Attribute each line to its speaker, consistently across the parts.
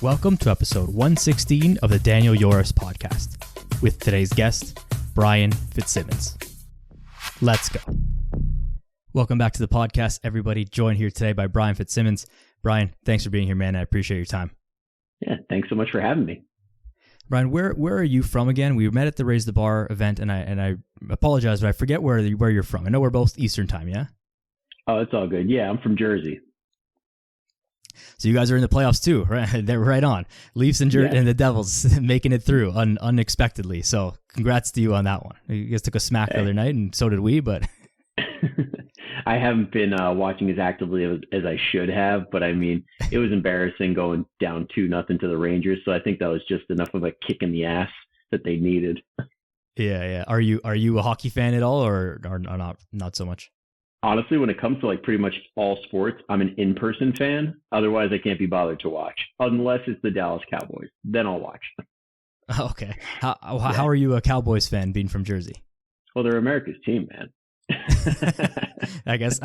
Speaker 1: Welcome to episode 116 of the Daniel Yoris Podcast with today's guest, Bryan Fitzsimmons. Let's go. Welcome back to the podcast, everybody. Joined here today by Bryan Fitzsimmons. Bryan, thanks for being here, man. I appreciate your time.
Speaker 2: Yeah, thanks so much for having me.
Speaker 1: Bryan, where are you from again? We met at the Raise the Bar event, and I apologize, but I forget where you're from. I know we're both Eastern time, yeah?
Speaker 2: Oh, it's all good. Yeah, I'm from Jersey.
Speaker 1: So you guys are in the playoffs too, right? They're right on. Leafs and the Devils making it through unexpectedly. So congrats to you on that one. You guys took a smack the other night, and so did we, but...
Speaker 2: I haven't been watching as actively as I should have, but I mean, it was embarrassing going down 2-0 to the Rangers. So I think that was just enough of a kick in the ass that they needed.
Speaker 1: Yeah. Are you a hockey fan at all, or not so much?
Speaker 2: Honestly, when it comes to like pretty much all sports, I'm an in-person fan. Otherwise, I can't be bothered to watch unless it's the Dallas Cowboys. Then I'll watch.
Speaker 1: Okay. How are you a Cowboys fan being from Jersey?
Speaker 2: Well, they're America's team, man.
Speaker 1: I guess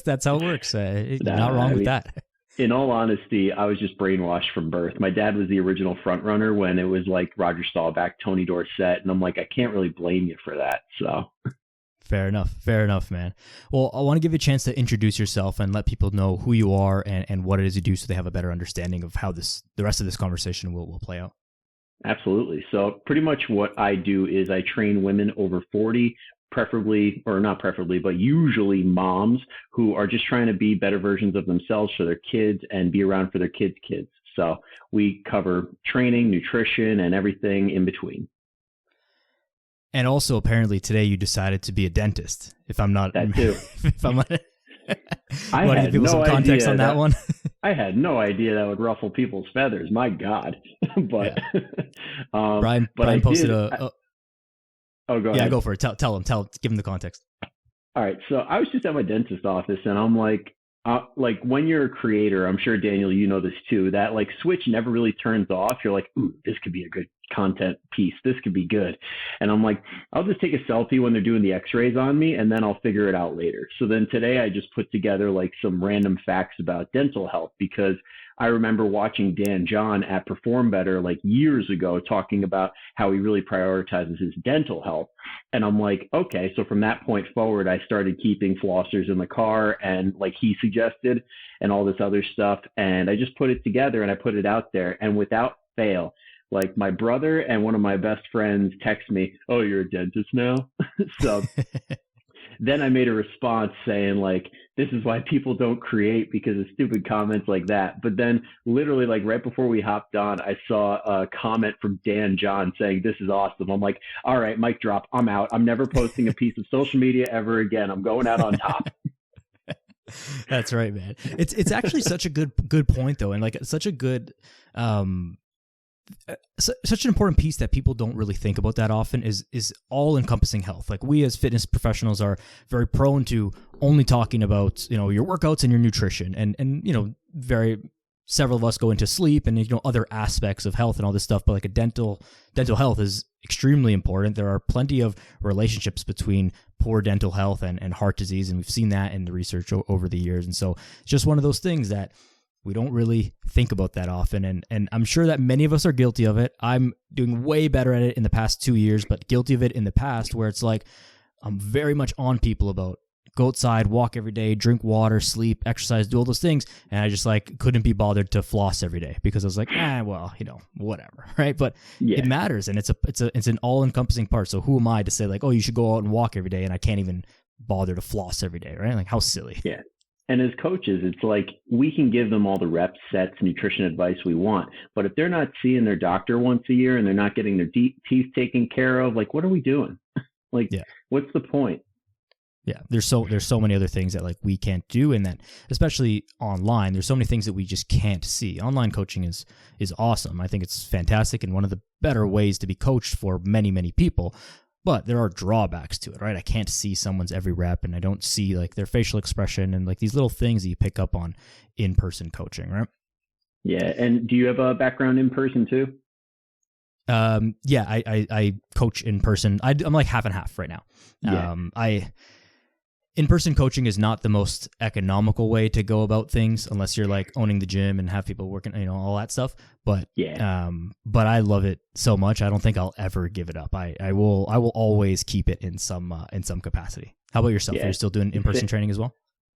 Speaker 1: that's how it works. You're not wrong with that.
Speaker 2: In all honesty, I was just brainwashed from birth. My dad was the original front runner when it was like Roger Staubach, Tony Dorsett, and I'm like, I can't really blame you for that. So
Speaker 1: fair enough, man. Well, I want to give you a chance to introduce yourself and let people know who you are and what it is you do, so they have a better understanding of how the rest of this conversation will play out.
Speaker 2: Absolutely. So pretty much what I do is I train women over 40, preferably, or not preferably, but usually moms who are just trying to be better versions of themselves for their kids and be around for their kids' kids. So we cover training, nutrition, and everything in between.
Speaker 1: And also, apparently today you decided to be a dentist. If I'm not,
Speaker 2: that too.
Speaker 1: If I'm not,
Speaker 2: I had
Speaker 1: give people some context on that one.
Speaker 2: I had no idea that would ruffle people's feathers. My God. But
Speaker 1: Bryan posted Oh, go ahead. Yeah, go for it. Tell him. Give him the context.
Speaker 2: All right. So I was just at my dentist's office, and I'm like when you're a creator, I'm sure, Daniel, you know this too, that like switch never really turns off. You're like, ooh, this could be a good content piece. This could be good. And I'm like, I'll just take a selfie when they're doing the x-rays on me, and then I'll figure it out later. So then today I just put together like some random facts about dental health, because I remember watching Dan John at Perform Better like years ago talking about how he really prioritizes his dental health. And I'm like, okay, so from that point forward, I started keeping flossers in the car and like he suggested and all this other stuff. And I just put it together and I put it out there. And without fail, like my brother and one of my best friends text me, oh, you're a dentist now? So then I made a response saying like, this is why people don't create, because of stupid comments like that. But then literally like right before we hopped on, I saw a comment from Dan John saying, this is awesome. I'm like, all right, mic drop. I'm out. I'm never posting a piece of social media ever again. I'm going out on top.
Speaker 1: That's right, man. It's actually such a good point though. And like such a good, such an important piece that people don't really think about that often is all-encompassing health. Like we as fitness professionals are very prone to only talking about, your workouts and your nutrition, and several of us go into sleep and other aspects of health and all this stuff. But like a dental health is extremely important. There are plenty of relationships between poor dental health and heart disease, and we've seen that in the research over the years. And so it's just one of those things that we don't really think about that often, and I'm sure that many of us are guilty of it. I'm doing way better at it in the past 2 years, but guilty of it in the past, where it's like I'm very much on people about go outside, walk every day, drink water, sleep, exercise, do all those things, and I just like couldn't be bothered to floss every day because I was like, whatever, right? But It matters, and it's an all-encompassing part. So who am I to say like, oh, you should go out and walk every day, and I can't even bother to floss every day, right? Like how silly.
Speaker 2: Yeah. And as coaches, it's like we can give them all the reps, sets, nutrition advice we want. But if they're not seeing their doctor once a year and they're not getting their teeth taken care of, like, what are we doing? What's the point?
Speaker 1: Yeah, there's so many other things that like we can't do, and that especially online, there's so many things that we just can't see. Online coaching is awesome. I think it's fantastic and one of the better ways to be coached for many, many people. But there are drawbacks to it, right? I can't see someone's every rep, and I don't see like their facial expression and like these little things that you pick up on in-person coaching, right?
Speaker 2: Yeah. And do you have a background in person too?
Speaker 1: Yeah, I coach in person. I'm like half and half right now.
Speaker 2: Yeah.
Speaker 1: in-person coaching is not the most economical way to go about things unless you're like owning the gym and have people working, all that stuff. But but I love it so much. I don't think I'll ever give it up. I will always keep it in some capacity. How about yourself? Are you still doing in-person training as well?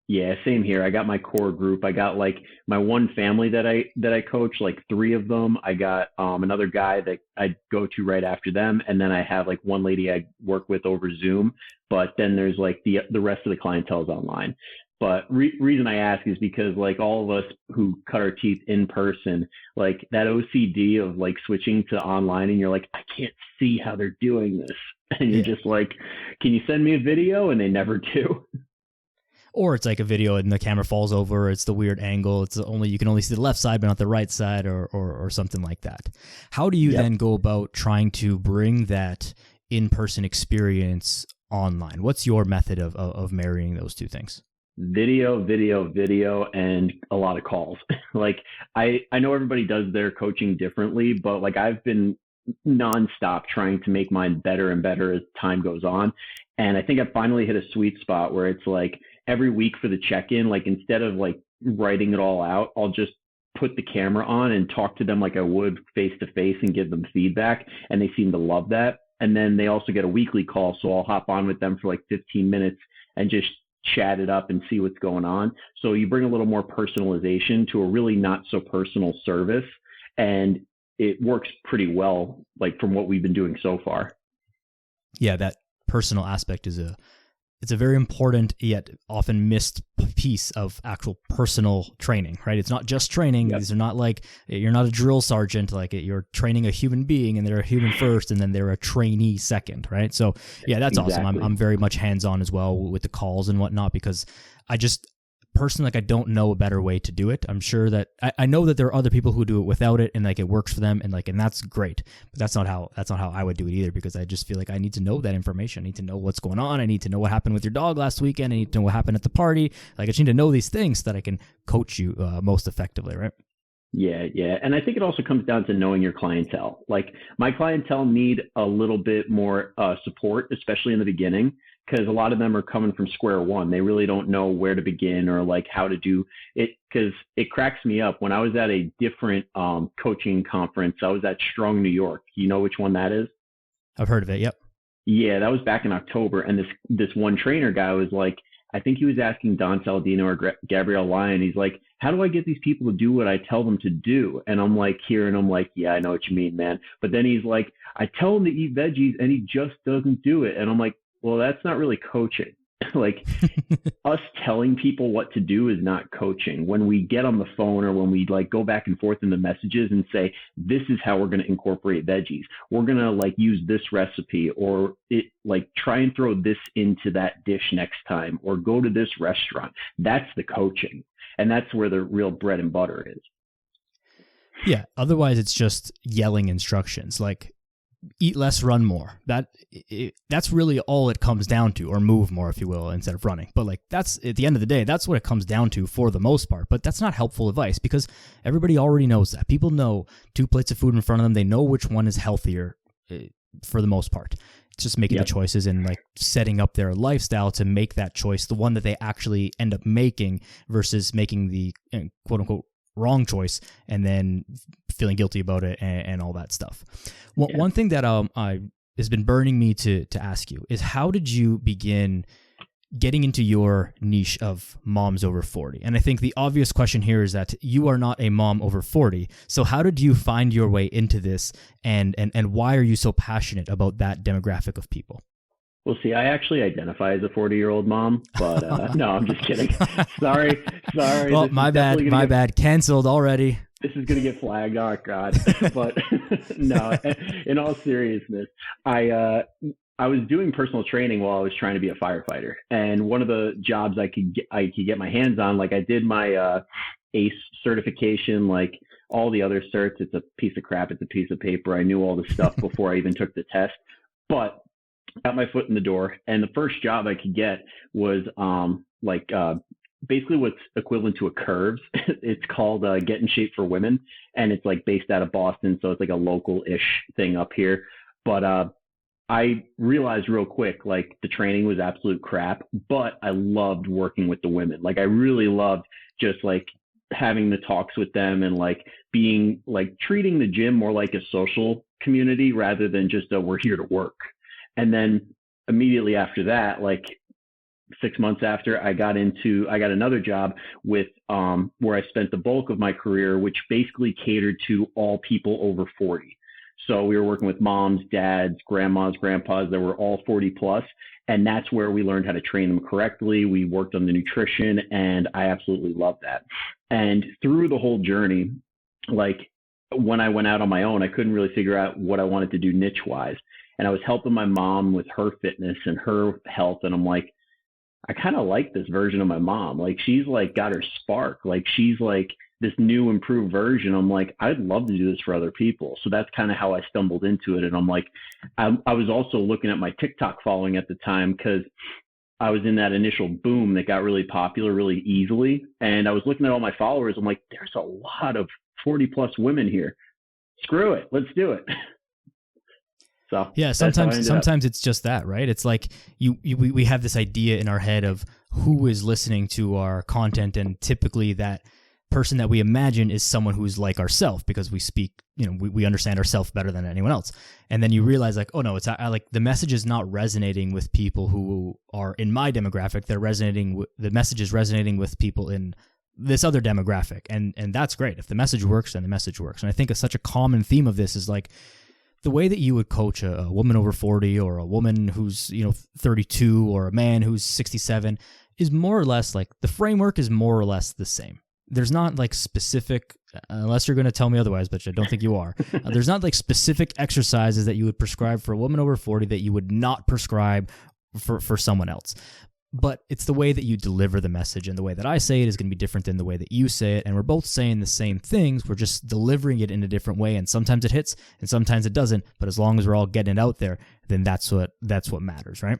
Speaker 2: Yeah, same here. I got my core group. I got like my one family that I coach, like 3 of them. I got another guy that I go to right after them, and then I have like one lady I work with over Zoom. But then there's like the rest of the clientele is online. But reason I ask is because like all of us who cut our teeth in person, like that OCD of like switching to online, and you're like, I can't see how they're doing this, and you're just like, can you send me a video? And they never do.
Speaker 1: Or it's like a video and the camera falls over. It's the weird angle. You can only see the left side, but not the right side, or something like that. How do you then go about trying to bring that in-person experience online? What's your method of marrying those two things?
Speaker 2: Video, and a lot of calls. Like I know everybody does their coaching differently, but like I've been nonstop trying to make mine better and better as time goes on. And I think I finally hit a sweet spot where it's like every week for the check-in, like instead of like writing it all out, I'll just put the camera on and talk to them like I would face to face and give them feedback. And they seem to love that. And then they also get a weekly call. So I'll hop on with them for like 15 minutes and just chat it up and see what's going on. So you bring a little more personalization to a really not so personal service. And it works pretty well, like from what we've been doing so far. Yeah,
Speaker 1: that personal aspect is it's a very important yet often missed piece of actual personal training, right? It's not just training. These are not like, you're not a drill sergeant, like you're training a human being and they're a human first and then they're a trainee second, right? So yeah, that's awesome. I'm very much hands-on as well with the calls and whatnot, because I just personally, like, I don't know a better way to do it. I'm sure that I know that there are other people who do it without it and like it works for them and that's great. But that's not how I would do it either, because I just feel like I need to know that information. I need to know what's going on. I need to know what happened with your dog last weekend. I need to know what happened at the party. Like I just need to know these things so that I can coach you most effectively, right?
Speaker 2: Yeah. And I think it also comes down to knowing your clientele. Like my clientele need a little bit more support, especially in the beginning, because a lot of them are coming from square one. They really don't know where to begin or like how to do it, because it cracks me up. When I was at a different coaching conference, I was at Strong New York. You know which one that is?
Speaker 1: I've heard of it. Yep.
Speaker 2: Yeah, that was back in October. And this one trainer guy was like, I think he was asking Don Saladino or Gabrielle Lyon. He's like, how do I get these people to do what I tell them to do? And I'm like, yeah, I know what you mean, man. But then he's like, I tell him to eat veggies and he just doesn't do it. And I'm like, well, that's not really coaching. Like us telling people what to do is not coaching. When we get on the phone or when we like go back and forth in the messages and say, this is how we're going to incorporate veggies. We're going to like use this recipe, or it like try and throw this into that dish next time, or go to this restaurant. That's the coaching. And that's where the real bread and butter is.
Speaker 1: Yeah. Otherwise it's just yelling instructions. Like, eat less, run more. That's really all it comes down to, or move more, if you will, instead of running. But like that's at the end of the day, that's what it comes down to for the most part. But that's not helpful advice, because everybody already knows that. People know 2 plates of food in front of them. They know which one is healthier for the most part. It's just making the choices and like setting up their lifestyle to make that choice, the one that they actually end up making, versus making the quote unquote wrong choice and then feeling guilty about it and all that stuff. One thing that has been burning me to ask you is, how did you begin getting into your niche of moms over 40? And I think the obvious question here is that you are not a mom over 40. So how did you find your way into this, and why are you so passionate about that demographic of people?
Speaker 2: Well, see, I actually identify as a 40-year-old mom, but no, I'm just kidding. Sorry.
Speaker 1: Well, my bad. Canceled already.
Speaker 2: This is going to get flagged. Oh, God. But no, in all seriousness, I was doing personal training while I was trying to be a firefighter. And one of the jobs I could get my hands on, like I did my ACE certification, like all the other certs. It's a piece of crap. It's a piece of paper. I knew all the stuff before I even took the test. But got my foot in the door, and the first job I could get was basically what's equivalent to a Curves. It's called Get in Shape for Women, and it's like based out of Boston, so it's like a local-ish thing up here. But I realized real quick, like the training was absolute crap, but I loved working with the women. Like I really loved just like having the talks with them and like being like treating the gym more like a social community rather than just a we're here to work. And then immediately after that, like 6 months after, I got another job with where I spent the bulk of my career, which basically catered to all people over 40. So we were working with moms, dads, grandmas, grandpas that were all 40 plus. And that's where we learned how to train them correctly. We worked on the nutrition, and I absolutely loved that. And through the whole journey, like when I went out on my own, I couldn't really figure out what I wanted to do niche wise. And I was helping my mom with her fitness and her health. And I'm like, I kind of like this version of my mom. Like she's like got her spark. Like she's like this new improved version. I'm like, I'd love to do this for other people. So that's kind of how I stumbled into it. And I'm like, I was also looking at my TikTok following at the time because I was in that initial boom that got really popular really easily. And I was looking at all my followers. I'm like, there's a lot of 40 plus women here. Screw it. Let's do it. So
Speaker 1: yeah, sometimes it's just that, right? It's like we have this idea in our head of who is listening to our content, and typically that person that we imagine is someone who's like ourselves because we speak, we understand ourselves better than anyone else. And then you realize like, oh no, it's like the message is not resonating with people who are in my demographic. The message is resonating with people in this other demographic, and that's great. If the message works, then the message works. And I think such a common theme of this is like, the way that you would coach a woman over 40 or a woman who's 32 or a man who's 67 is more or less like the framework is more or less the same. There's not like specific, unless you're going to tell me otherwise, but I don't think you are. There's not like specific exercises that you would prescribe for a woman over 40 that you would not prescribe for someone else. But it's the way that you deliver the message, and the way that I say it is going to be different than the way that you say it. And we're both saying the same things. We're just delivering it in a different way. And sometimes it hits and sometimes it doesn't. But as long as we're all getting it out there, then that's what matters, right?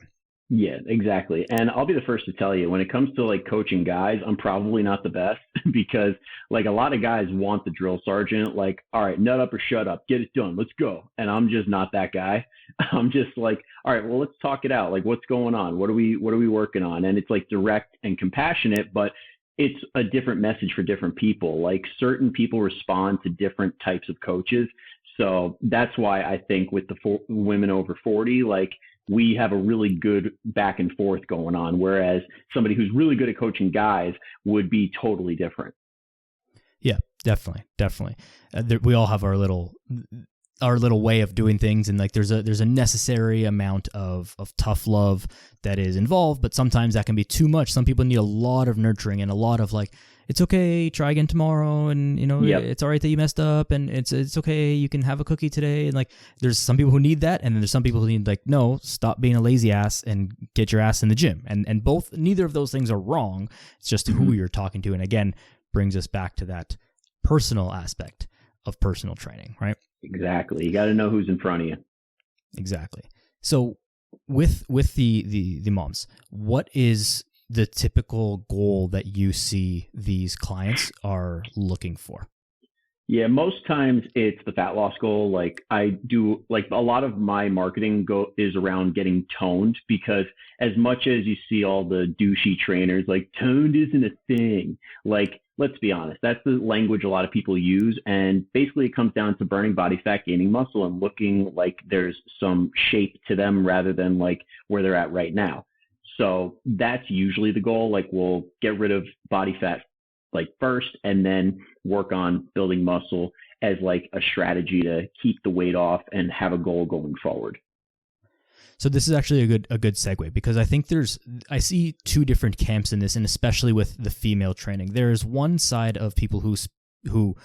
Speaker 2: Yeah, exactly. And I'll be the first to tell you, when it comes to like coaching guys, I'm probably not the best because like a lot of guys want the drill sergeant, like, all right, nut up or shut up, get it done, let's go. And I'm just not that guy. I'm just like, all right, well, let's talk it out. Like, what's going on? What are we working on? And it's like direct and compassionate, but it's a different message for different people. Like certain people respond to different types of coaches. So that's why I think with the women over 40, like, we have a really good back and forth going on, whereas somebody who's really good at coaching guys would be totally different.
Speaker 1: Yeah, definitely. We all have our little way of doing things, and like there's a necessary amount of tough love that is involved, but sometimes that can be too much. Some people need a lot of nurturing and a lot of like, it's okay, try again tomorrow, and It's all right that you messed up, and it's okay, you can have a cookie today. And like there's some people who need that, and then there's some people who need like, no, stop being a lazy ass and get your ass in the gym. And neither of those things are wrong. It's just who you're talking to. And again, brings us back to that personal aspect of personal training, right?
Speaker 2: Exactly. You got to know who's in front of you.
Speaker 1: Exactly. So with the moms, what is the typical goal that you see these clients are looking for?
Speaker 2: Yeah, most times it's the fat loss goal. Like I do, like a lot of my marketing is around getting toned, because as much as you see all the douchey trainers, like toned isn't a thing. Like, let's be honest, that's the language a lot of people use. And basically it comes down to burning body fat, gaining muscle, and looking like there's some shape to them rather than like where they're at right now. So that's usually the goal. Like we'll get rid of body fat like first, and then work on building muscle as like a strategy to keep the weight off and have a goal going forward.
Speaker 1: So this is actually a good segue, because I think I see two different camps in this, and especially with the female training. There's one side of people who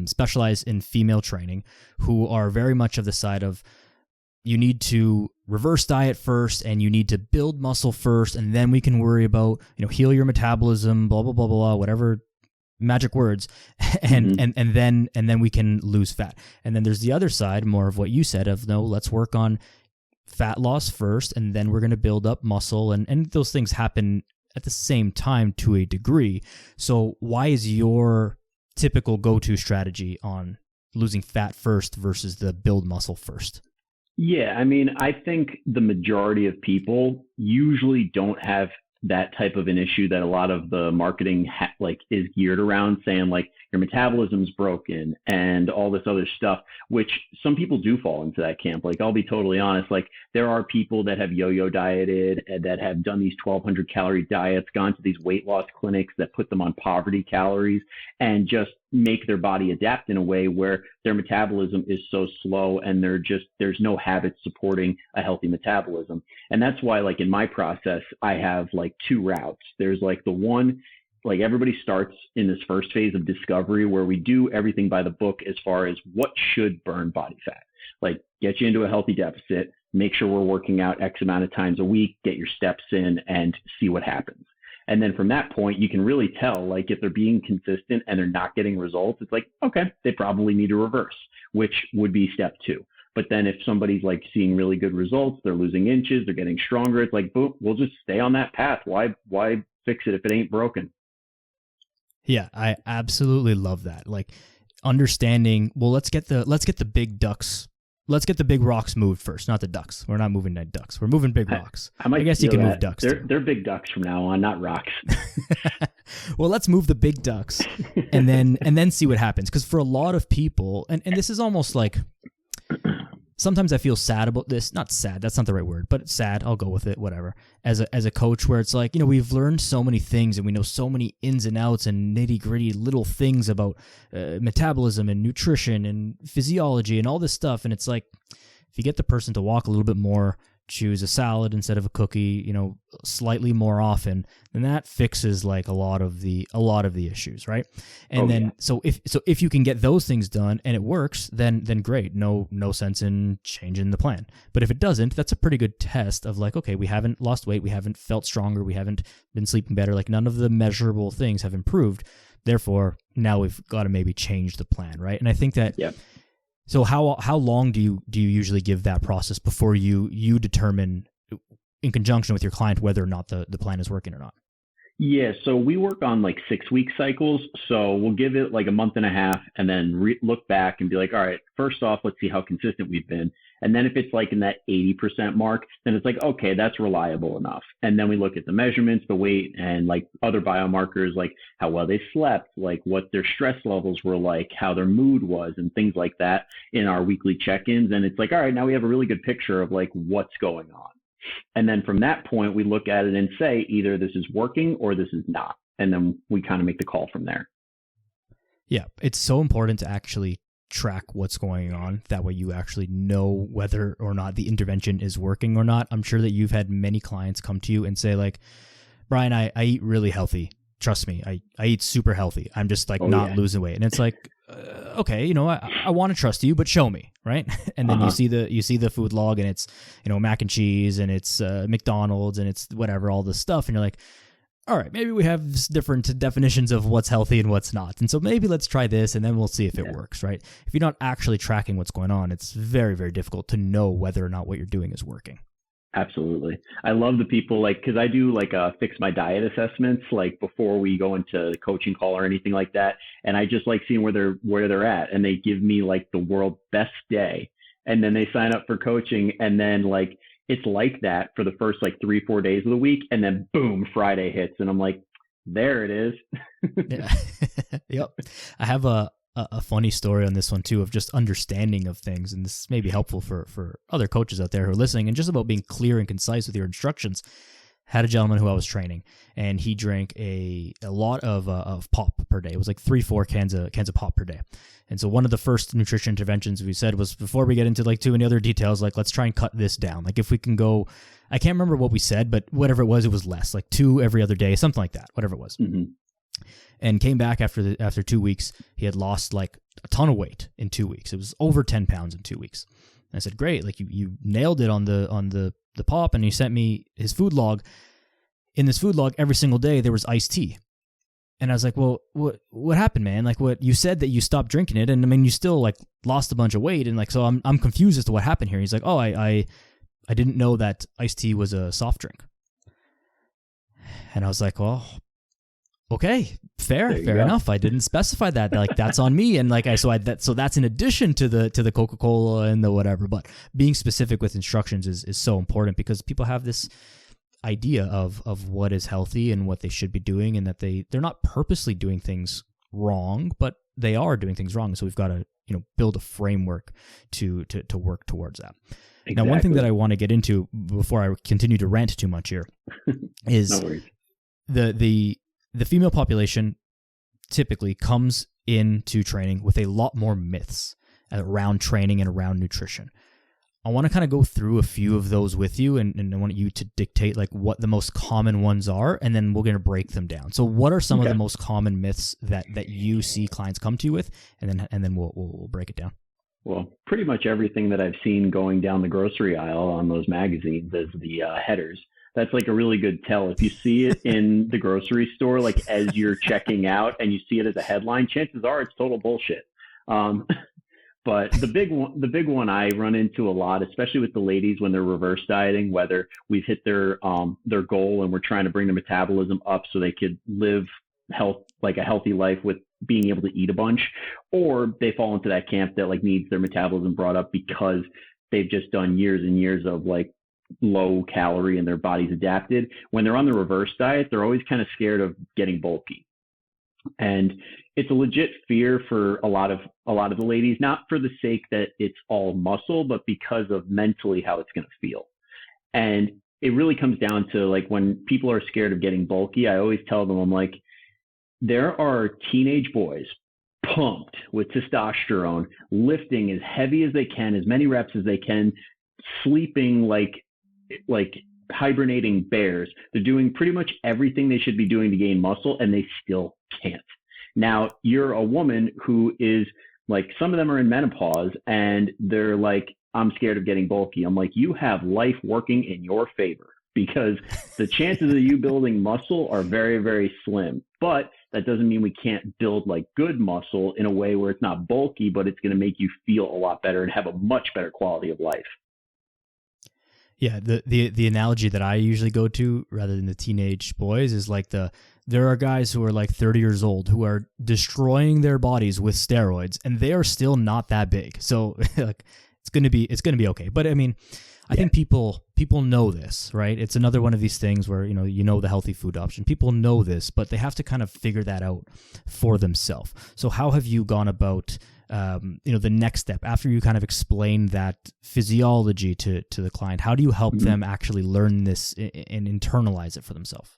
Speaker 1: specialize in female training, who are very much of the side of, you need to reverse diet first, and you need to build muscle first, and then we can worry about, heal your metabolism, blah, blah, blah, blah, whatever magic words, and then we can lose fat. And then there's the other side, more of what you said of, no, let's work on fat loss first, and then we're going to build up muscle, and those things happen at the same time to a degree. So why is your typical go-to strategy on losing fat first versus the build muscle first?
Speaker 2: Yeah, I mean, I think the majority of people usually don't have that type of an issue that a lot of the marketing like is geared around, saying like your metabolism's broken and all this other stuff, which some people do fall into that camp. Like, I'll be totally honest, like there are people that have yo-yo dieted and that have done these 1,200 calorie diets, gone to these weight loss clinics that put them on poverty calories and just make their body adapt in a way where their metabolism is so slow and there's no habit supporting a healthy metabolism. And that's why, like in my process, I have like two routes. There's like the one, like everybody starts in this first phase of discovery where we do everything by the book as far as what should burn body fat, like get you into a healthy deficit, make sure we're working out X amount of times a week, get your steps in and see what happens. And then from that point, you can really tell, like, if they're being consistent and they're not getting results, it's like, okay, they probably need to reverse, which would be step 2. But then if somebody's like seeing really good results, they're losing inches, they're getting stronger, it's like, boom, we'll just stay on that path. Why fix it if it ain't broken?
Speaker 1: Yeah, I absolutely love that. Like understanding, well, let's get the big ducks. Let's get the big rocks moved first, not the ducks. We're not moving ducks. We're moving big rocks. I guess you can move ducks.
Speaker 2: They're big ducks from now on, not rocks.
Speaker 1: Well, let's move the big ducks and then see what happens. Because for a lot of people, and this is almost like, sometimes I feel sad about this. Not sad, that's not the right word, but sad. I'll go with it, whatever. As a coach, where it's like, we've learned so many things and we know so many ins and outs and nitty gritty little things about metabolism and nutrition and physiology and all this stuff. And it's like, if you get the person to walk a little bit more, choose a salad instead of a cookie, slightly more often, then that fixes like a lot of the issues, right? And so if you can get those things done and it works, then great. No sense in changing the plan. But if it doesn't, that's a pretty good test of like, okay, we haven't lost weight, we haven't felt stronger, we haven't been sleeping better, like none of the measurable things have improved. Therefore, now we've got to maybe change the plan, right? And I think that So how long do you usually give that process before you determine, in conjunction with your client, whether or not the plan is working or not?
Speaker 2: Yeah, so we work on like 6-week cycles. So we'll give it like a month and a half and then look back and be like, all right, first off, let's see how consistent we've been. And then if it's like in that 80% mark, then it's like, okay, that's reliable enough. And then we look at the measurements, the weight, and like other biomarkers, like how well they slept, like what their stress levels were like, how their mood was, and things like that in our weekly check-ins. And it's like, all right, now we have a really good picture of like what's going on. And then from that point, we look at it and say, either this is working or this is not. And then we kind of make the call from there.
Speaker 1: Yeah, it's so important to actually track what's going on. That way you actually know whether or not the intervention is working or not. I'm sure that you've had many clients come to you and say like, Bryan, I eat really healthy. Trust me, I eat super healthy. I'm just like losing weight. And it's like, okay, I want to trust you, but show me, right? And then you see the food log and it's, mac and cheese and it's McDonald's and it's whatever, all this stuff. And you're like, all right, maybe we have different definitions of what's healthy and what's not. And so maybe let's try this and then we'll see if it works, right? If you're not actually tracking what's going on, it's very, very difficult to know whether or not what you're doing is working.
Speaker 2: Absolutely. I love the people because I do fix my diet assessments like before we go into the coaching call or anything like that. And I just like seeing where they're at, and they give me like the world's best day. And then they sign up for coaching, and then it's like that for the first 3-4 days of the week. And then boom, Friday hits. And I'm like, there it is.
Speaker 1: Yeah. Yep. I have a funny story on this one too, of just understanding of things. And this may be helpful for other coaches out there who are listening, and just about being clear and concise with your instructions. Had a gentleman who I was training, and he drank a lot of pop per day. It was like 3-4 cans of pop per day. And so one of the first nutrition interventions we said was, before we get into too many other details, let's try and cut this down. If we can go, I can't remember what we said, but whatever it was less, 2 every other day, something like that, whatever it was. Mm-hmm. And came back after 2 weeks. He had lost a ton of weight in 2 weeks. It was over 10 pounds in 2 weeks. And I said, great, you nailed it on the pop. And he sent me his food log. In this food log, every single day there was iced tea. And I was like, well, what happened, man? What you said that you stopped drinking it, and I mean, you still lost a bunch of weight, and so I'm confused as to what happened here. He's like, oh, I didn't know that iced tea was a soft drink. And I was like, well, okay, Fair enough. I didn't specify that. Like, that's on me. And so that's in addition to the Coca-Cola and the whatever. But being specific with instructions is so important, because people have this idea of what is healthy and what they should be doing, and that they're not purposely doing things wrong, but they are doing things wrong. So we've got to, build a framework to work towards that. Exactly. Now, one thing that I want to get into before I continue to rant too much here is the female population typically comes into training with a lot more myths around training and around nutrition. I want to kind of go through a few of those with you, and I want you to dictate like what the most common ones are, and then we're going to break them down. So what are some of the most common myths that you see clients come to you with, and then we'll break it down.
Speaker 2: Well, pretty much everything that I've seen going down the grocery aisle on those magazines is the headers. That's like a really good tell. If you see it in the grocery store, like as you're checking out and you see it as a headline, chances are it's total bullshit. But the big one I run into a lot, especially with the ladies when they're reverse dieting, whether we've hit their goal and we're trying to bring their metabolism up so they could live a healthy life with being able to eat a bunch, or they fall into that camp that like needs their metabolism brought up because they've just done years and years of like low calorie and their body's adapted. When they're on the reverse diet, they're always kind of scared of getting bulky. And it's a legit fear for a lot of the ladies, not for the sake that it's all muscle, but because of mentally how it's going to feel. And it really comes down to like when people are scared of getting bulky, I always tell them, I'm like, there are teenage boys pumped with testosterone, lifting as heavy as they can, as many reps as they can, sleeping like hibernating bears. They're doing pretty much everything they should be doing to gain muscle, and they still can't. Now, you're a woman who is like, some of them are in menopause and they're like, I'm scared of getting bulky. I'm like, you have life working in your favor, because the chances of you building muscle are very, very slim. But that doesn't mean we can't build like good muscle in a way where it's not bulky, but it's going to make you feel a lot better and have a much better quality of life.
Speaker 1: Yeah, the analogy that I usually go to, rather than the teenage boys, is like there are guys who are like 30 years old who are destroying their bodies with steroids, and they are still not that big. So like it's gonna be okay. But I mean, I think people know this, right? It's another one of these things where you know the healthy food option. People know this, but they have to kind of figure that out for themselves. So how have you gone about the next step after you kind of explain that physiology to the client? How do you help them actually learn this and internalize it for themselves?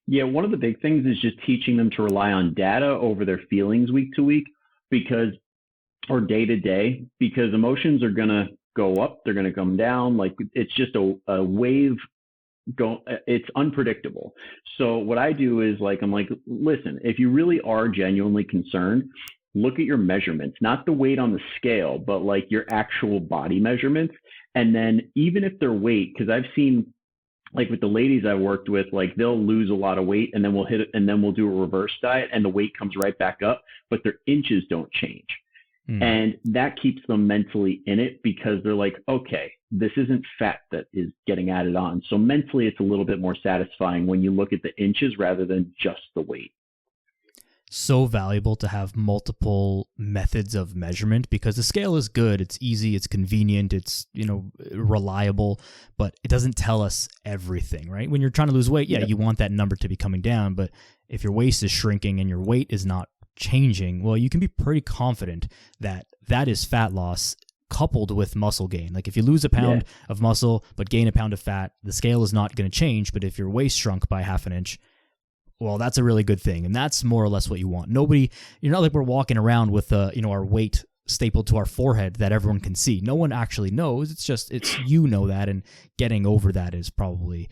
Speaker 2: Yeah, one of the big things is just teaching them to rely on data over their feelings week to week, or day to day, because emotions are going to go up, they're going to come down. Like, it's just a wave. It's unpredictable. So what I do is I'm like, listen, if you really are genuinely concerned, look at your measurements, not the weight on the scale, but like your actual body measurements. And then even if their weight, because I've seen like with the ladies I worked with, like they'll lose a lot of weight and then we'll hit it and then we'll do a reverse diet and the weight comes right back up, but their inches don't change. And that keeps them mentally in it, because they're like, okay, this isn't fat that is getting added on. So mentally, it's a little bit more satisfying when you look at the inches rather than just the weight.
Speaker 1: So valuable to have multiple methods of measurement, because the scale is good, it's easy, it's convenient, it's reliable, but it doesn't tell us everything, right? When you're trying to lose weight, you want that number to be coming down, but if your waist is shrinking and your weight is not changing, well, you can be pretty confident that that is fat loss coupled with muscle gain. Like if you lose a pound of muscle but gain a pound of fat, the scale is not going to change. But if your waist shrunk by half an inch, well, that's a really good thing, and that's more or less what you want. You're not like we're walking around with our weight stapled to our forehead that everyone can see. No one actually knows. It's that, and getting over that is probably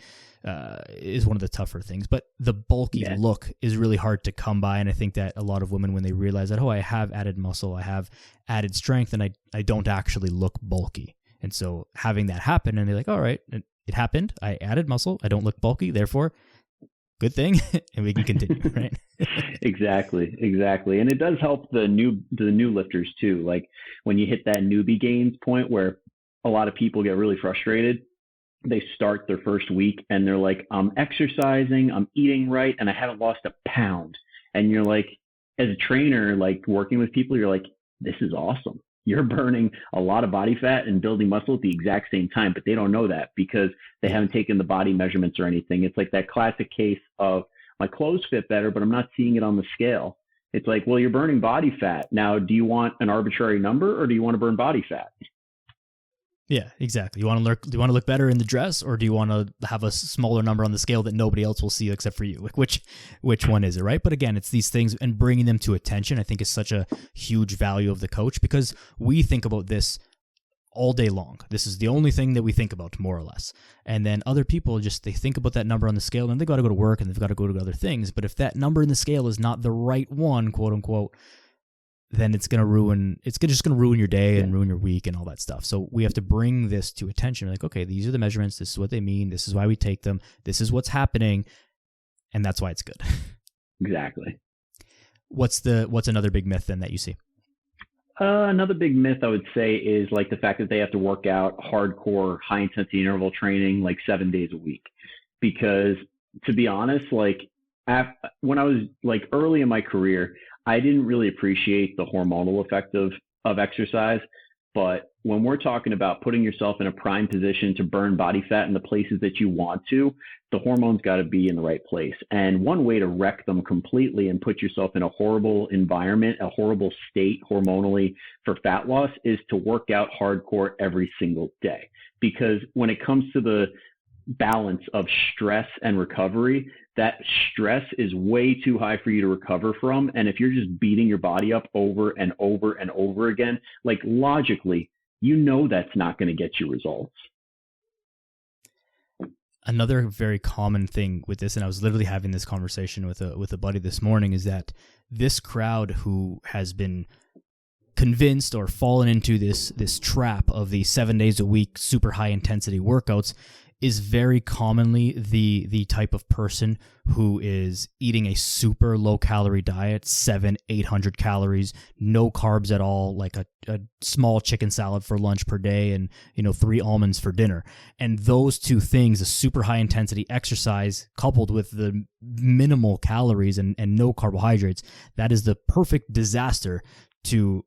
Speaker 1: is one of the tougher things. But the bulky look is really hard to come by, and I think that a lot of women, when they realize that, I have added muscle, I have added strength, and I don't actually look bulky, and so having that happen, and they're like, all right, it happened, I added muscle, I don't look bulky, therefore good thing, and we can continue, right?
Speaker 2: Exactly. And it does help the new lifters too. Like when you hit that newbie gains point where a lot of people get really frustrated, they start their first week and they're like, I'm exercising, I'm eating right, and I haven't lost a pound. And you're like, as a trainer, like working with people, you're like, this is awesome. You're burning a lot of body fat and building muscle at the exact same time, but they don't know that because they haven't taken the body measurements or anything. It's like that classic case of my clothes fit better, but I'm not seeing it on the scale. It's like, well, you're burning body fat. Now, do you want an arbitrary number or do you want to burn body fat?
Speaker 1: Yeah, exactly. Do you want to look better in the dress, or do you want to have a smaller number on the scale that nobody else will see except for you? Like which one is it, right? But again, it's these things, and bringing them to attention, I think, is such a huge value of the coach, because we think about this all day long. This is the only thing that we think about, more or less. And then other people they think about that number on the scale, and they got to go to work and they've got to go to other things. But if that number in the scale is not the right one, quote unquote, then it's just going to ruin your day and ruin your week and all that stuff. So we have to bring this to attention. Like, okay, these are the measurements. This is what they mean. This is why we take them. This is what's happening. And that's why it's good.
Speaker 2: Exactly.
Speaker 1: What's another big myth then that you see?
Speaker 2: Another big myth I would say is like the fact that they have to work out hardcore, high intensity interval training like 7 days a week. Because to be honest, like when I was like early in my career, I didn't really appreciate the hormonal effect of exercise. But when we're talking about putting yourself in a prime position to burn body fat in the places that you want to, the hormones got to be in the right place. And one way to wreck them completely and put yourself in a horrible environment, a horrible state hormonally for fat loss, is to work out hardcore every single day. Because when it comes to the balance of stress and recovery, that stress is way too high for you to recover from. And if you're just beating your body up over and over and over again, like logically, you know that's not going to get you results.
Speaker 1: Another very common thing with this, and I was literally having this conversation with a buddy this morning, is that this crowd who has been convinced or fallen into this trap of the 7 days a week super high intensity workouts is very commonly the type of person who is eating a super low calorie diet, 700-800 calories, no carbs at all, like a small chicken salad for lunch per day, and 3 almonds for dinner. And those two things, a super high intensity exercise coupled with the minimal calories and no carbohydrates, that is the perfect disaster to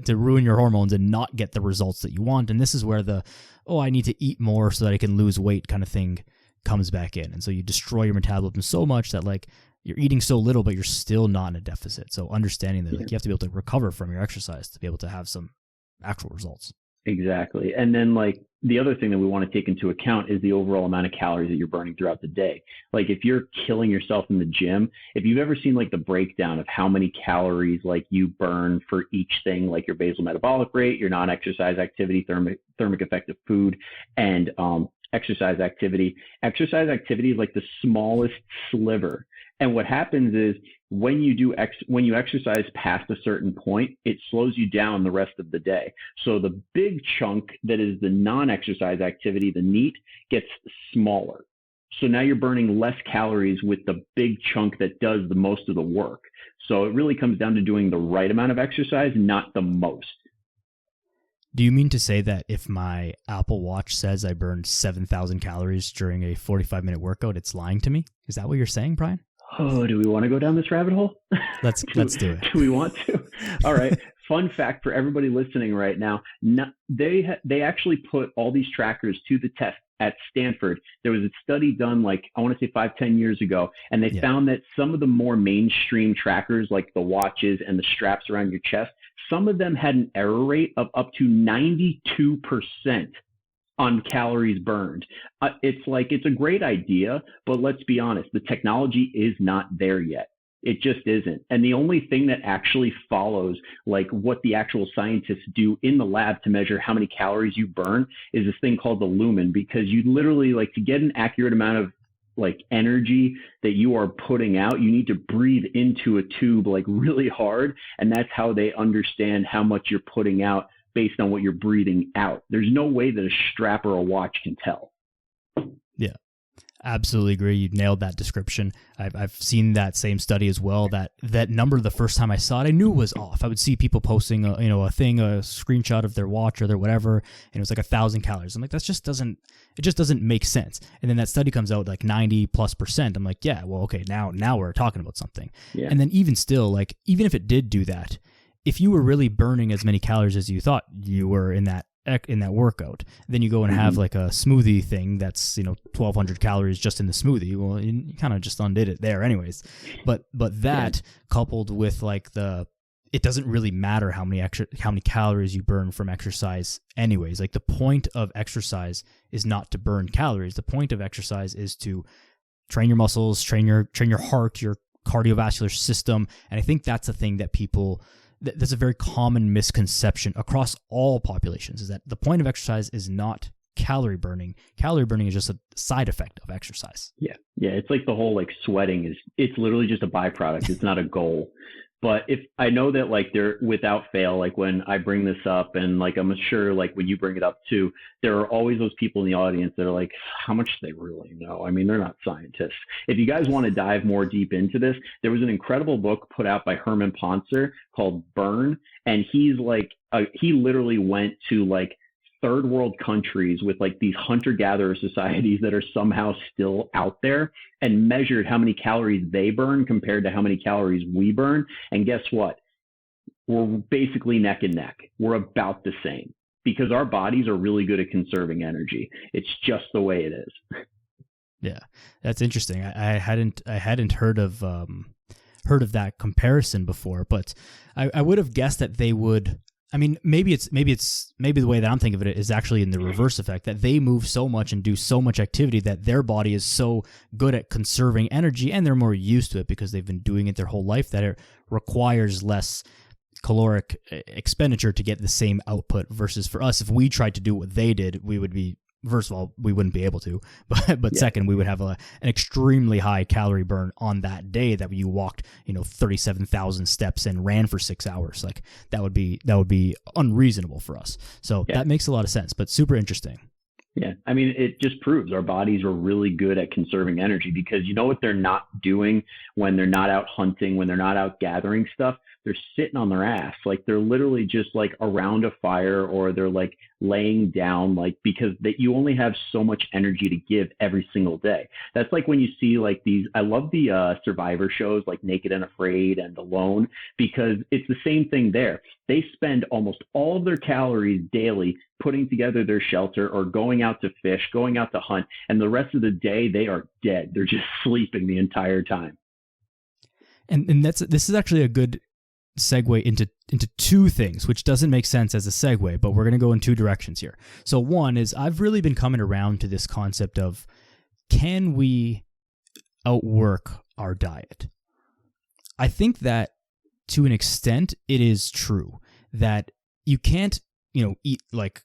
Speaker 1: ruin your hormones and not get the results that you want. And this is where I need to eat more so that I can lose weight kind of thing comes back in. And so you destroy your metabolism so much that like you're eating so little, but you're still not in a deficit. So understanding that like you have to be able to recover from your exercise to be able to have some actual results.
Speaker 2: Exactly. And then like the other thing that we want to take into account is the overall amount of calories that you're burning throughout the day. Like if you're killing yourself in the gym, if you've ever seen like the breakdown of how many calories like you burn for each thing, like your basal metabolic rate, your non-exercise activity, thermic effective food, and exercise activity is like the smallest sliver. And what happens is when you exercise past a certain point, it slows you down the rest of the day. So the big chunk that is the non-exercise activity, the NEAT, gets smaller. So now you're burning less calories with the big chunk that does the most of the work. So it really comes down to doing the right amount of exercise, not the most.
Speaker 1: Do you mean to say that if my Apple Watch says I burned 7,000 calories during a 45-minute workout, it's lying to me? Is that what you're saying, Bryan?
Speaker 2: Oh, do we want to go down this rabbit hole?
Speaker 1: Let's do it.
Speaker 2: Do we want to? All right. Fun fact for everybody listening right now, they actually put all these trackers to the test at Stanford. There was a study done like, I want to say 5-10 years ago, and they found that some of the more mainstream trackers, like the watches and the straps around your chest, some of them had an error rate of up to 92% on calories burned. It's a great idea, but let's be honest, the technology is not there yet. It just isn't. And the only thing that actually follows like what the actual scientists do in the lab to measure how many calories you burn is this thing called the lumen, because you literally like to get an accurate amount of like energy that you are putting out, you need to breathe into a tube like really hard. And that's how they understand how much you're putting out based on what you're breathing out. There's no way that a strap or a watch can tell.
Speaker 1: Yeah. Absolutely agree. You nailed that description. I've seen that same study as well. That number, the first time I saw it, I knew it was off. I would see people posting a screenshot of their watch or their whatever, and it was like 1,000 calories. I'm like, it just doesn't make sense. And then that study comes out like 90+%. I'm like, yeah, well, okay, now we're talking about something.
Speaker 2: Yeah.
Speaker 1: And then even still, like, even if it did do that, if you were really burning as many calories as you thought you were in that workout, then you go and have like a smoothie thing that's 1,200 calories just in the smoothie. Well, you kind of just undid it there anyways. But that coupled with like it doesn't really matter how many calories you burn from exercise anyways. Like the point of exercise is not to burn calories. The point of exercise is to train your muscles, train your heart, your cardiovascular system. And I think that's a thing that that's a very common misconception across all populations, is that the point of exercise is not calorie burning. Calorie burning is just a side effect of exercise.
Speaker 2: Yeah. It's like the whole like sweating it's literally just a byproduct. It's not a goal. But if I know that like they're without fail, like when I bring this up and like I'm sure like when you bring it up too, there are always those people in the audience that are like, how much do they really know? I mean, they're not scientists. If you guys want to dive more deep into this, there was an incredible book put out by Herman Poncer called Burn. And he's like, he literally went to like third world countries with like these hunter-gatherer societies that are somehow still out there and measured how many calories they burn compared to how many calories we burn. And guess what? We're basically neck and neck. We're about the same because our bodies are really good at conserving energy. It's just the way it is.
Speaker 1: Yeah, that's interesting. I hadn't heard of that comparison before, but I would have guessed that they would. I mean, maybe the way that I'm thinking of it is actually in the reverse effect, that they move so much and do so much activity that their body is so good at conserving energy and they're more used to it because they've been doing it their whole life that it requires less caloric expenditure to get the same output versus for us, if we tried to do what they did, we would be, first of all, we wouldn't be able to, but second, we would have an extremely high calorie burn on that day that you walked, 37,000 steps and ran for 6 hours. Like that would be unreasonable for us. So that makes a lot of sense, but super interesting.
Speaker 2: Yeah. I mean, it just proves our bodies are really good at conserving energy because you know what they're not doing when they're not out hunting, when they're not out gathering stuff? They're sitting on their ass. Like they're literally just like around a fire or they're like laying down, like because you only have so much energy to give every single day. That's like when you see like these, I love the survivor shows like Naked and Afraid and Alone, because it's the same thing there. They spend almost all of their calories daily putting together their shelter or going out to fish, going out to hunt. And the rest of the day, they are dead. They're just sleeping the entire time.
Speaker 1: And this is actually a good segue into two things, which doesn't make sense as a segue, but we're going to go in two directions here. So one is I've really been coming around to this concept of, can we outwork our diet? I think that to an extent it is true that you can't, eat like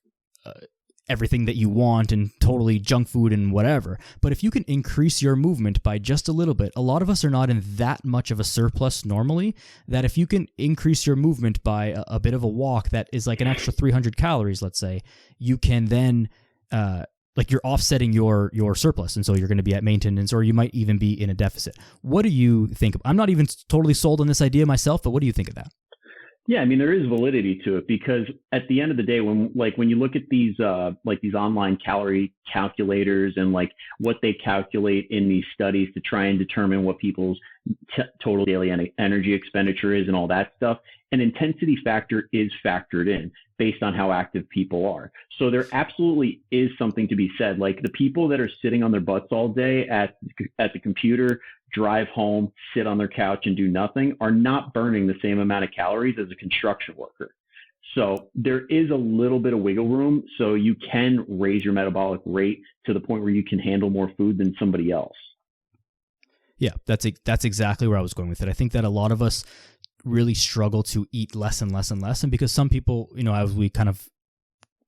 Speaker 1: everything that you want and totally junk food and whatever. But if you can increase your movement by just a little bit, a lot of us are not in that much of a surplus normally, that if you can increase your movement by a bit of a walk that is like an extra 300 calories, let's say, you can then, like you're offsetting your surplus. And so you're going to be at maintenance, or you might even be in a deficit. What do you think? I'm not even totally sold on this idea myself, but what do you think of that?
Speaker 2: Yeah, I mean, there is validity to it because at the end of the day, when you look at these these online calorie calculators and like what they calculate in these studies to try and determine what people's total daily energy expenditure is and all that stuff, an intensity factor is factored in based on how active people are. So there absolutely is something to be said. Like the people that are sitting on their butts all day at the computer, drive home, sit on their couch and do nothing are not burning the same amount of calories as a construction worker. So there is a little bit of wiggle room. So you can raise your metabolic rate to the point where you can handle more food than somebody else.
Speaker 1: Yeah, that's exactly where I was going with it. I think that a lot of us really struggle to eat less and less and less. And because some people, as we kind of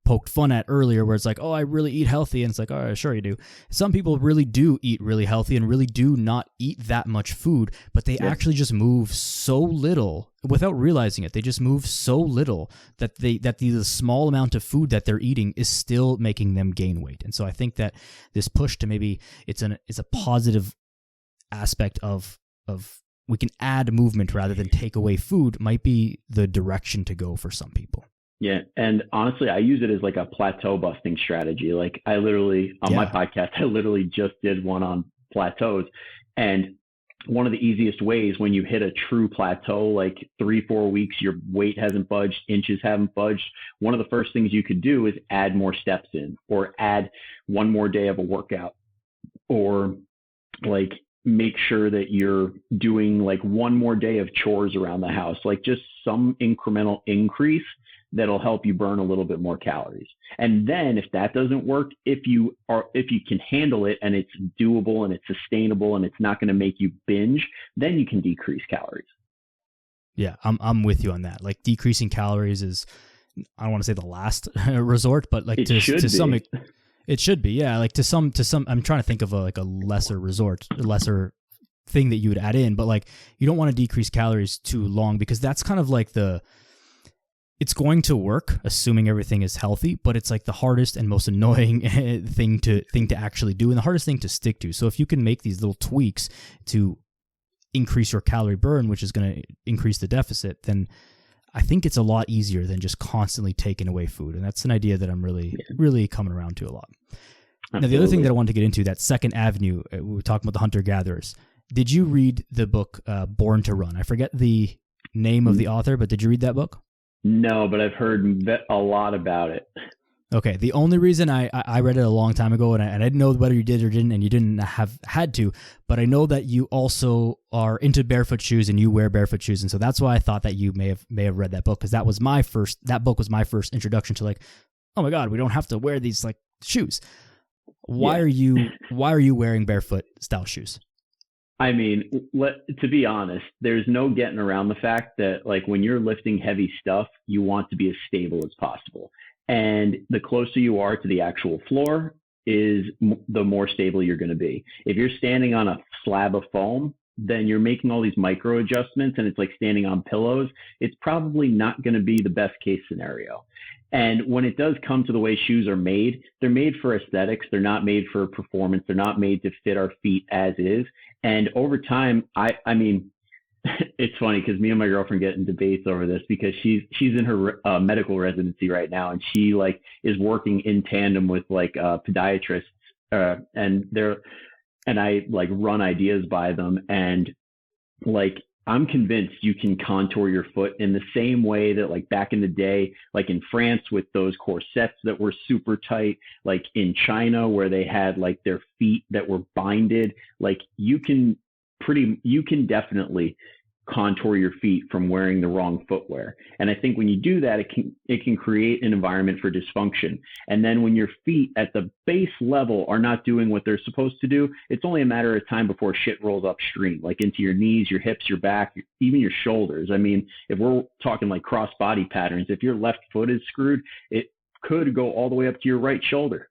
Speaker 1: poked fun at earlier, where it's like, oh, I really eat healthy. And it's like, all right, sure you do. Some people really do eat really healthy and really do not eat that much food, but they actually just move so little without realizing it. They just move so little that the small amount of food that they're eating is still making them gain weight. And so I think that this push to maybe it's a positive aspect of we can add movement rather than take away food might be the direction to go for some people.
Speaker 2: Yeah. And honestly, I use it as like a plateau busting strategy. Like I literally, on my podcast, I literally just did one on plateaus. And one of the easiest ways when you hit a true plateau, like 3-4 weeks, your weight hasn't budged, inches haven't budged. One of the first things you could do is add more steps in, or add one more day of a workout, or like make sure that you're doing like one more day of chores around the house, like just some incremental increase that'll help you burn a little bit more calories. And then if that doesn't work, if you can handle it and it's doable and it's sustainable and it's not going to make you binge, then you can decrease calories.
Speaker 1: Yeah, I'm with you on that. Like decreasing calories is, I don't want to say the last resort, but like to some, it should be. Yeah. Like to some, I'm trying to think of a lesser resort, a lesser thing that you would add in, but like you don't want to decrease calories too long, because that's kind of like it's going to work, assuming everything is healthy, but it's like the hardest and most annoying thing to actually do, and the hardest thing to stick to. So if you can make these little tweaks to increase your calorie burn, which is going to increase the deficit, then I think it's a lot easier than just constantly taking away food. And that's an idea that I'm really coming around to a lot. Absolutely. Now, the other thing that I wanted to get into, that second avenue, we were talking about the hunter-gatherers. Did you read the book Born to Run? I forget the name of the author, but did you read that book?
Speaker 2: No, but I've heard a lot about it.
Speaker 1: Okay. The only reason I read it a long time ago, and I didn't know whether you did or didn't, and you didn't have had to, but I know that you also are into barefoot shoes and you wear barefoot shoes. And so that's why I thought that you may have read that book, because that book was my first introduction to like, oh my God, we don't have to wear these like shoes. Why are you wearing barefoot style shoes?
Speaker 2: I mean, to be honest, there's no getting around the fact that like when you're lifting heavy stuff, you want to be as stable as possible. And the closer you are to the actual floor is the more stable you're going to be. If you're standing on a slab of foam, then you're making all these micro adjustments and it's like standing on pillows. It's probably not going to be the best case scenario. And when it does come to the way shoes are made, they're made for aesthetics. They're not made for performance. They're not made to fit our feet as is. And over time, I mean, it's funny because me and my girlfriend get in debates over this, because she's in her medical residency right now, and she like is working in tandem with like podiatrists, and I like run ideas by them, and like I'm convinced you can contour your foot in the same way that like back in the day, like in France with those corsets that were super tight, like in China where they had like their feet that were binded, like you can definitely contour your feet from wearing the wrong footwear. And I think when you do that, it can create an environment for dysfunction. And then when your feet at the base level are not doing what they're supposed to do, it's only a matter of time before shit rolls upstream, like into your knees, your hips, your back, even your shoulders. I mean, if we're talking like cross body patterns, if your left foot is screwed, it could go all the way up to your right shoulder.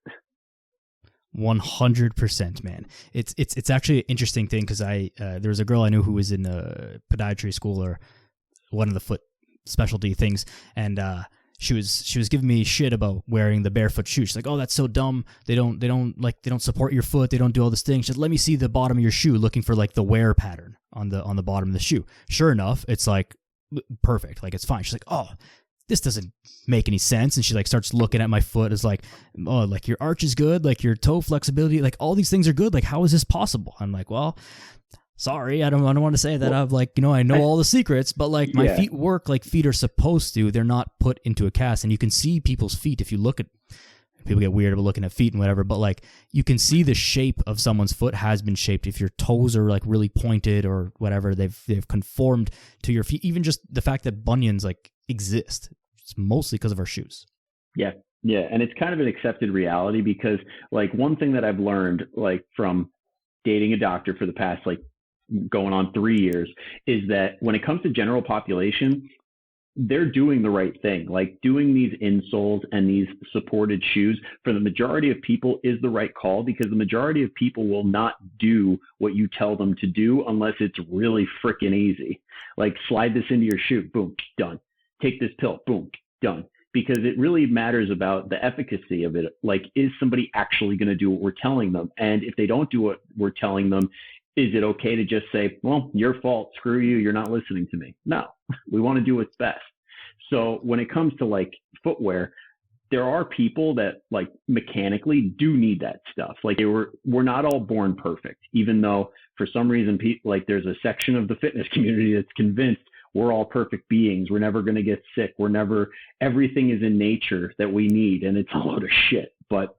Speaker 1: 100%, man. It's actually an interesting thing, because there was a girl I knew who was in a podiatry school, or one of the foot specialty things, and she was giving me shit about wearing the barefoot shoes. She's like, "Oh, that's so dumb. They don't support your foot. They don't do all this thing." She's like, "Let me see the bottom of your shoe," looking for like the wear pattern on the bottom of the shoe. Sure enough, it's like perfect. Like it's fine. She's like, "Oh, this doesn't make any sense." And she like starts looking at my foot as like, "Oh, like your arch is good, like your toe flexibility, like all these things are good. Like, how is this possible?" I'm like, "Well, sorry, I don't want to say that I've like, I know all the secrets, but like my feet work like feet are supposed to. They're not put into a cast." And you can see people's feet. If you look at, people get weird about looking at feet and whatever, but like you can see the shape of someone's foot has been shaped. If your toes are like really pointed or whatever, they've conformed to your feet. Even just the fact that bunions like exist, it's mostly because of our shoes.
Speaker 2: Yeah. And it's kind of an accepted reality, because like one thing that I've learned like from dating a doctor for the past like going on 3 years is that when it comes to general population, they're doing the right thing. Like doing these insoles and these supported shoes for the majority of people is the right call, because the majority of people will not do what you tell them to do unless it's really freaking easy. Like slide this into your shoe, boom, done. Take this pill, boom, done. Because it really matters about the efficacy of it. Like, is somebody actually going to do what we're telling them? And if they don't do what we're telling them, is it okay to just say, well, your fault, screw you, you're not listening to me? No, we want to do what's best. So when it comes to like footwear, there are people that like mechanically do need that stuff. Like we're not all born perfect, even though for some reason, like there's a section of the fitness community that's convinced we're all perfect beings. We're never going to get sick. Everything is in nature that we need. And it's a load of shit. But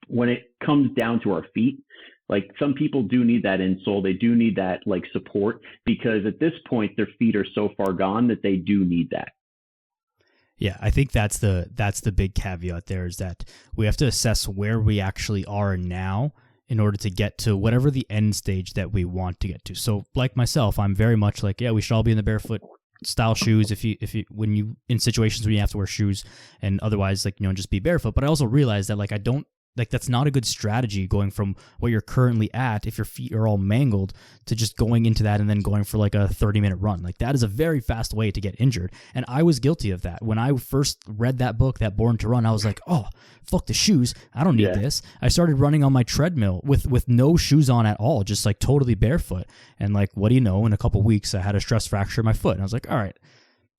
Speaker 2: when it comes down to our feet, like some people do need that insole. They do need that like support, because at this point their feet are so far gone that they do need that.
Speaker 1: Yeah, I think that's the big caveat there, is that we have to assess where we actually are now in order to get to whatever the end stage that we want to get to. So like myself, I'm very much like, yeah, we should all be in the barefoot style shoes if you when you in situations where you have to wear shoes, and otherwise like, just be barefoot. But I also realize that like I don't like that's not a good strategy going from what you're currently at, if your feet are all mangled, to just going into that and then going for like a 30-minute run. Like that is a very fast way to get injured. And I was guilty of that. When I first read that book, that Born to Run, I was like, oh, fuck the shoes. I don't need this. I started running on my treadmill with no shoes on at all, just like totally barefoot. And like, what do you know, in a couple weeks, I had a stress fracture in my foot. And I was like, all right,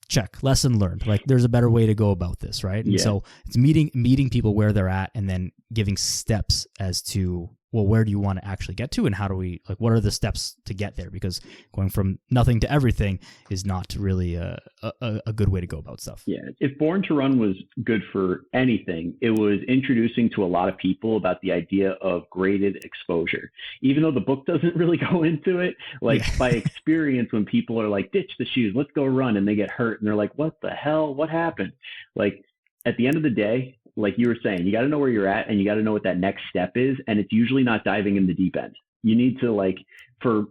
Speaker 1: check, lesson learned. Like there's a better way to go about this, right? And so it's meeting people where they're at, and then giving steps as to, well, where do you want to actually get to, and how do we, like, what are the steps to get there? Because going from nothing to everything is not really a good way to go about stuff.
Speaker 2: Yeah. If Born to Run was good for anything, it was introducing to a lot of people about the idea of graded exposure. Even though the book doesn't really go into it, like by experience, when people are like, ditch the shoes, let's go run, and they get hurt and they're like, what the hell? What happened? Like at the end of the day, like you were saying, you got to know where you're at, and you got to know what that next step is. And it's usually not diving in the deep end. You need to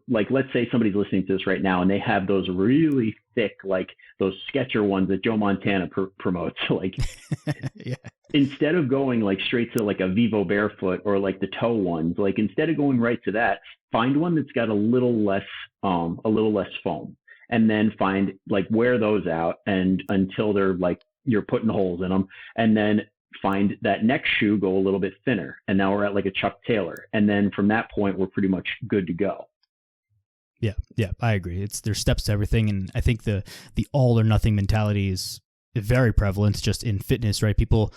Speaker 2: let's say somebody's listening to this right now and they have those really thick, like those Sketcher ones that Joe Montana promotes. Like instead of going like straight to like a Vivo Barefoot or like the toe ones, like instead of going right to that, find one that's got a little less foam, and then wear those out and until they're like, you're putting holes in them, and then find that next shoe, go a little bit thinner. And now we're at like a Chuck Taylor. And then from that point, we're pretty much good to go.
Speaker 1: Yeah, I agree. There's steps to everything. And I think the all or nothing mentality is very prevalent just in fitness, right? People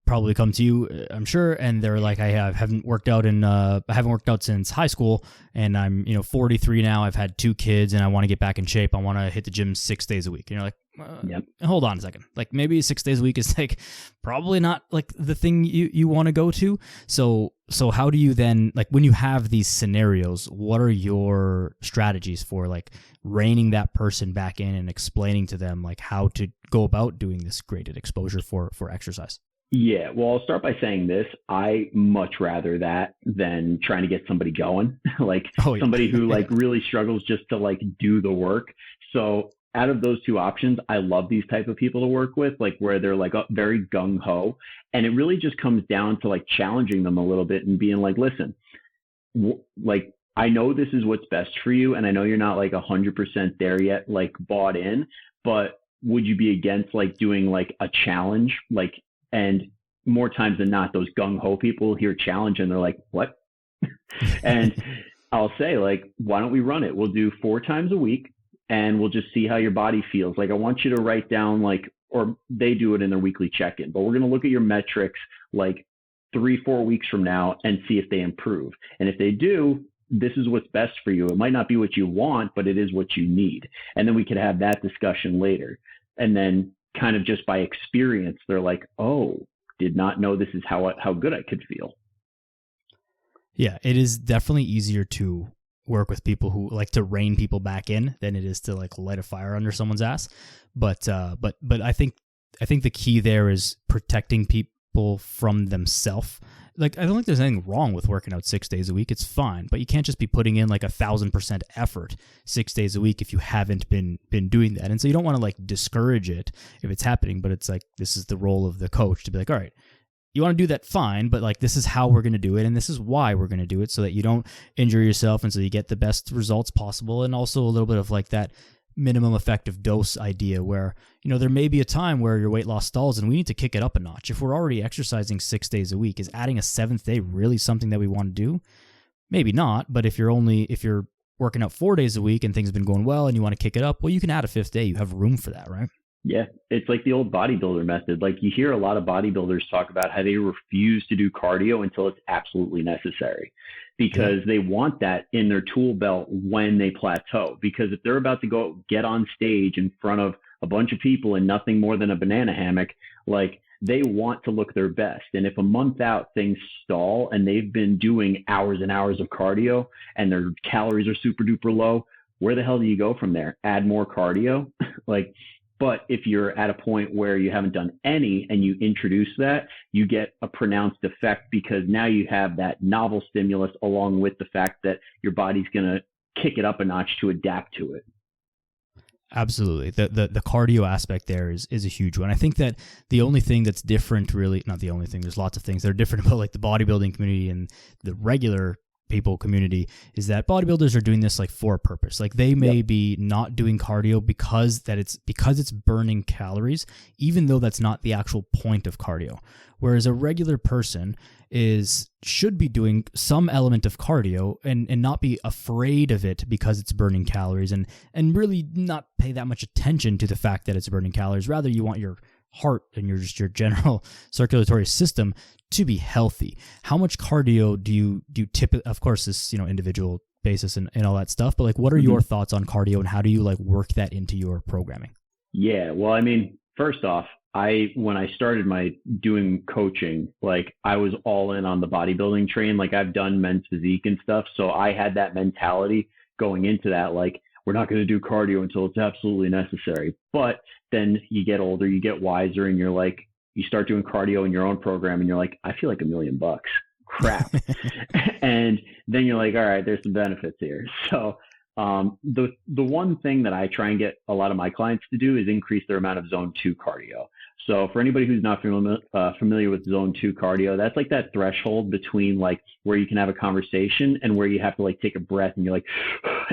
Speaker 1: probably come to you, I'm sure, and they're like, I haven't worked out since high school, and I'm 43 now. I've had 2 kids, and I want to get back in shape. I want to hit the gym 6 days a week. And you're like, hold on a second. Like maybe 6 days a week is like probably not like the thing you want to go to. So how do you then, like when you have these scenarios, what are your strategies for like reining that person back in and explaining to them like how to go about doing this graded exposure for exercise?
Speaker 2: Yeah, well, I'll start by saying this. I much rather that than trying to get somebody going, like somebody who like really struggles just to like do the work. So out of those two options, I love these type of people to work with, like where they're like very gung ho. And it really just comes down to like challenging them a little bit and being like, listen, like I know this is what's best for you. And I know you're not like 100% there yet, like bought in, but would you be against like doing like a challenge? Like, and more times than not, those gung-ho people hear challenge and they're like, what? And I'll say like, why don't we run it? We'll do 4 times a week and we'll just see how your body feels. Like I want you to write down like, or they do it in their weekly check-in, but we're going to look at your metrics like 3-4 weeks from now and see if they improve. And if they do, this is what's best for you. It might not be what you want, but it is what you need. And then we could have that discussion later. And then kind of just by experience, they're like, oh, did not know this is how good I could feel.
Speaker 1: Yeah, it is definitely easier to work with people who like to rein people back in than it is to like light a fire under someone's ass. But I think the key there is protecting people from themselves like, I don't think there's anything wrong with working out 6 days a week. It's fine, but you can't just be putting in like 1,000% effort 6 days a week if you haven't been doing that. And so you don't want to like discourage it if it's happening, but it's like, this is the role of the coach to be like, all right, you want to do that, fine, but like, this is how we're going to do it, and this is why we're going to do it, so that you don't injure yourself, and so you get the best results possible. And also a little bit of like that minimum effective dose idea where, you know, there may be a time where your weight loss stalls and we need to kick it up a notch. If we're already exercising 6 days a week, is adding a seventh day really something that we want to do? Maybe not, but if you're working out 4 days a week and things have been going well and you want to kick it up, well, you can add a fifth day. You have room for that, right?
Speaker 2: Yeah, it's like the old bodybuilder method. Like, you hear a lot of bodybuilders talk about how they refuse to do cardio until it's absolutely necessary, because they want that in their tool belt when they plateau. Because if they're about to go get on stage in front of a bunch of people in nothing more than a banana hammock, like, they want to look their best. And if a month out things stall and they've been doing hours and hours of cardio and their calories are super duper low, where the hell do you go from there? Add more cardio? Like, but if you're at a point where you haven't done any and you introduce that, you get a pronounced effect, because now you have that novel stimulus along with the fact that your body's going to kick it up a notch to adapt to it.
Speaker 1: Absolutely. The cardio aspect there is a huge one. I think that the only thing that's different, really, not the only thing, there's lots of things that are different about like the bodybuilding community and the regular people community, is that bodybuilders are doing this like for a purpose. Like, they may be not doing cardio because it's burning calories, even though that's not the actual point of cardio. Whereas a regular person should be doing some element of cardio and not be afraid of it because it's burning calories, and really not pay that much attention to the fact that it's burning calories. Rather, you want your heart and your general circulatory system to be healthy. How much cardio do you typically, of course, this, individual basis and all that stuff, but like, what are your thoughts on cardio, and how do you like work that into your programming?
Speaker 2: Yeah, well, I mean, first off, when I started my doing coaching, like, I was all in on the bodybuilding train. Like, I've done men's physique and stuff, so I had that mentality going into that, like, we're not going to do cardio until it's absolutely necessary. But then you get older, you get wiser, and you're like, you start doing cardio in your own program, and you're like, I feel like $1 million. Crap. And then you're like, all right, there's some benefits here. So the one thing that I try and get a lot of my clients to do is increase their amount of zone 2 cardio. So for anybody who's not familiar with zone 2 cardio, that's like that threshold between like where you can have a conversation and where you have to like take a breath and you're like,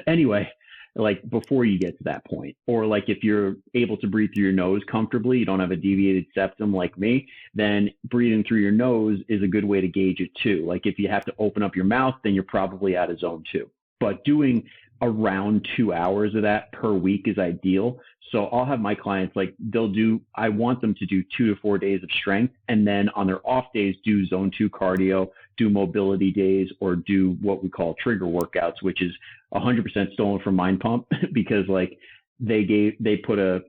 Speaker 2: anyway, like before you get to that point. Or like if you're able to breathe through your nose comfortably, you don't have a deviated septum like me, then breathing through your nose is a good way to gauge it too. Like if you have to open up your mouth, then you're probably out of zone 2. But doing around 2 hours of that per week is ideal. So I'll have my clients, like I want them to do 2 to 4 days of strength, and then on their off days, do zone 2 cardio, do mobility days, or do what we call trigger workouts, which is 100% stolen from Mind Pump because like they put a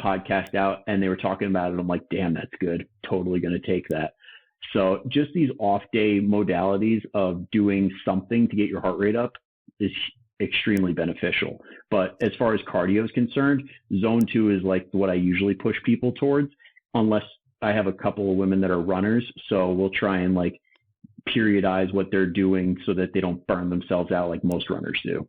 Speaker 2: podcast out and they were talking about it. I'm like, damn, that's good. Totally going to take that. So just these off day modalities of doing something to get your heart rate up is extremely beneficial. But as far as cardio is concerned, zone 2 is like what I usually push people towards, unless I have a couple of women that are runners. So we'll try and like periodize what they're doing so that they don't burn themselves out like most runners do.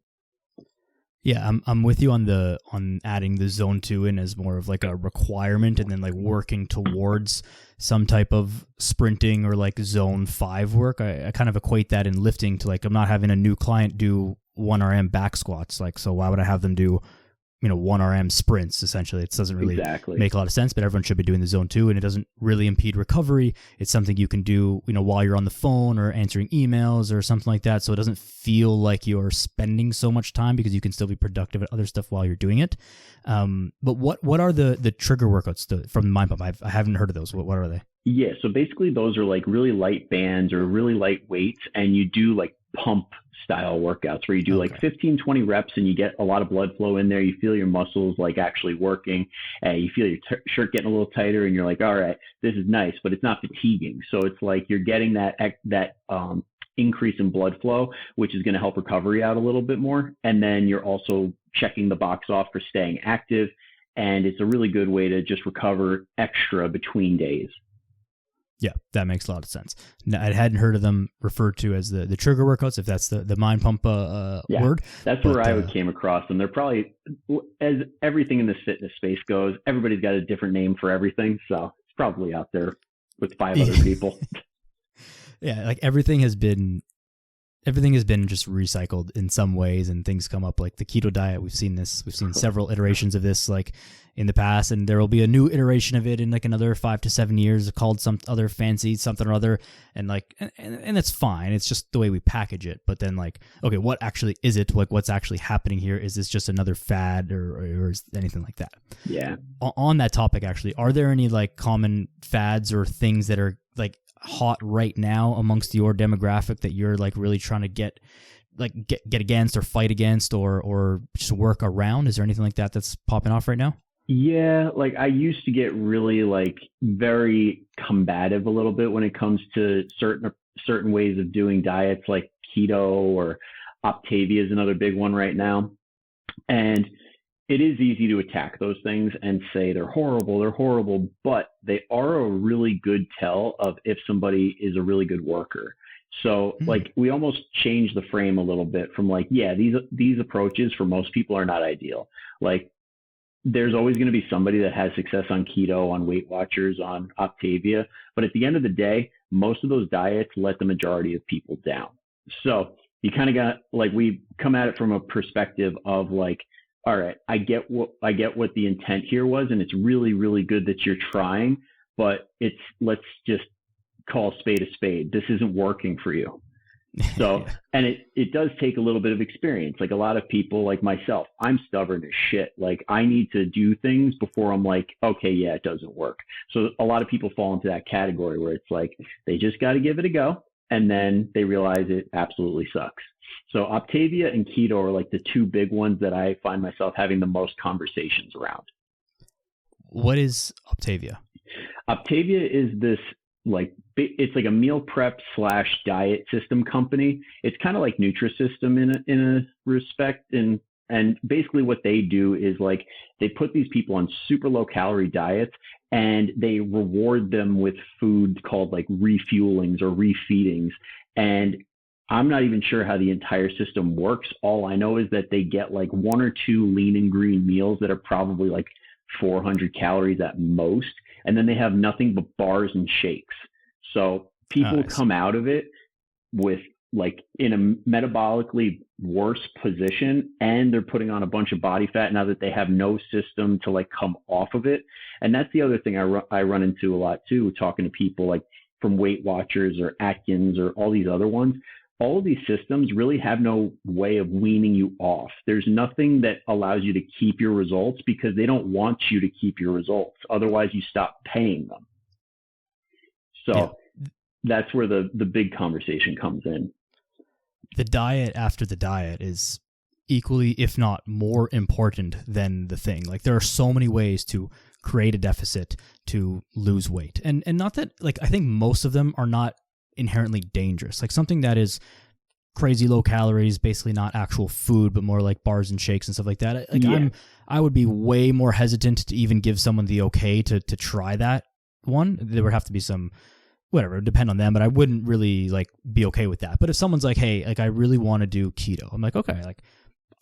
Speaker 1: Yeah, I'm with you on adding the zone 2 in as more of like a requirement, and then like working towards some type of sprinting or like zone 5 work. I kind of equate that in lifting to like, I'm not having a new client do 1RM back squats. Like, so why would I have them do 1RM sprints? Essentially, it doesn't really make a lot of sense, but everyone should be doing the zone 2, and it doesn't really impede recovery. It's something you can do, while you're on the phone or answering emails or something like that. So it doesn't feel like you're spending so much time, because you can still be productive at other stuff while you're doing it. But what are the trigger workouts from Mind Pump? I haven't heard of those. What are they?
Speaker 2: Yeah. So basically those are like really light bands or really light weights, and you do like pump style workouts where you do like 15, 20 reps and you get a lot of blood flow in there. You feel your muscles like actually working, and you feel your shirt getting a little tighter, and you're like, all right, this is nice, but it's not fatiguing. So it's like you're getting that increase in blood flow, which is going to help recovery out a little bit more. And then you're also checking the box off for staying active. And it's a really good way to just recover extra between days.
Speaker 1: Yeah, that makes a lot of sense. I hadn't heard of them referred to as the trigger workouts, if that's the mind pump word.
Speaker 2: That's where I came across them. They're probably, as everything in this fitness space goes, everybody's got a different name for everything. So it's probably out there with 5 other people.
Speaker 1: Yeah, like everything has been just recycled in some ways, and things come up like the keto diet. We've seen several iterations of this like in the past, and there will be a new iteration of it in like another 5 to 7 years called some other fancy something or other, and like and that's fine. It's just the way we package it. But then like, okay, what actually is it? Like, what's actually happening here? Is this just another fad or is anything like that?
Speaker 2: Yeah.
Speaker 1: On that topic, actually, are there any like common fads or things that are like hot right now amongst your demographic that you're like really trying to get against or fight against or just work around? Is there anything like that that's popping off right now?
Speaker 2: Yeah, like I used to get really like very combative a little bit when it comes to certain ways of doing diets, like keto or Optavia is another big one right now. And it is easy to attack those things and say they're horrible, but they are a really good tell of if somebody is a really good worker. So like we almost change the frame a little bit from like, yeah, these approaches for most people are not ideal. Like there's always going to be somebody that has success on keto, on Weight Watchers, on Optavia. But at the end of the day, most of those diets let the majority of people down. So you kind of got like, we come at it from a perspective of like, all right, I get what the intent here was, and it's really, really good that you're trying, but let's just call a spade. This isn't working for you. So, and it does take a little bit of experience. Like a lot of people like myself, I'm stubborn as shit. Like I need to do things before I'm like, okay, yeah, it doesn't work. So a lot of people fall into that category where it's like, they just got to give it a go. And then they realize it absolutely sucks. So Optavia and keto are like the two big ones that I find myself having the most conversations around.
Speaker 1: What is Optavia?
Speaker 2: Optavia is this like, it's like a meal prep / diet system company. It's kind of like Nutrisystem in a respect. And basically what they do is like, they put these people on super low calorie diets and they reward them with food called like refuelings or refeedings. And I'm not even sure how the entire system works. All I know is that they get like 1 or 2 lean and green meals that are probably like 400 calories at most. And then they have nothing but bars and shakes. So people come out of it with like in a metabolically worse position, and they're putting on a bunch of body fat now that they have no system to like come off of it. And that's the other thing I run into a lot too, talking to people like from Weight Watchers or Atkins or all these other ones. All of these systems really have no way of weaning you off. There's nothing that allows you to keep your results because they don't want you to keep your results. Otherwise you stop paying them. So that's where the big conversation comes in.
Speaker 1: The diet after the diet is equally, if not more important than the thing. Like there are so many ways to create a deficit to lose weight. And not that, like, I think most of them are not inherently dangerous. Like something that is crazy low calories, basically not actual food, but more like bars and shakes and stuff like that. Like I would be way more hesitant to even give someone the okay to try that one. There would have to be some, whatever, it would depend on them, but I wouldn't really like be okay with that. But if someone's like, hey, like I really want to do keto, I'm like, okay, like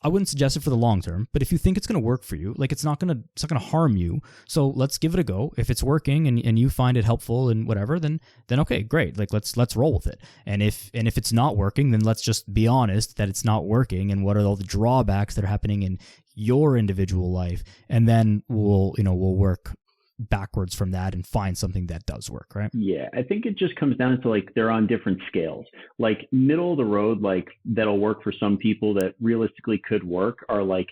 Speaker 1: I wouldn't suggest it for the long term, but if you think it's going to work for you, like it's not going to harm you. So let's give it a go. If it's working and you find it helpful and whatever, then okay, great. Like let's roll with it. And if it's not working, then let's just be honest that it's not working and what are all the drawbacks that are happening in your individual life. And then we'll work backwards from that and find something that does work, right? Yeah,
Speaker 2: I think it just comes down to like they're on different scales. Like middle of the road, like that'll work for some people that realistically could work are like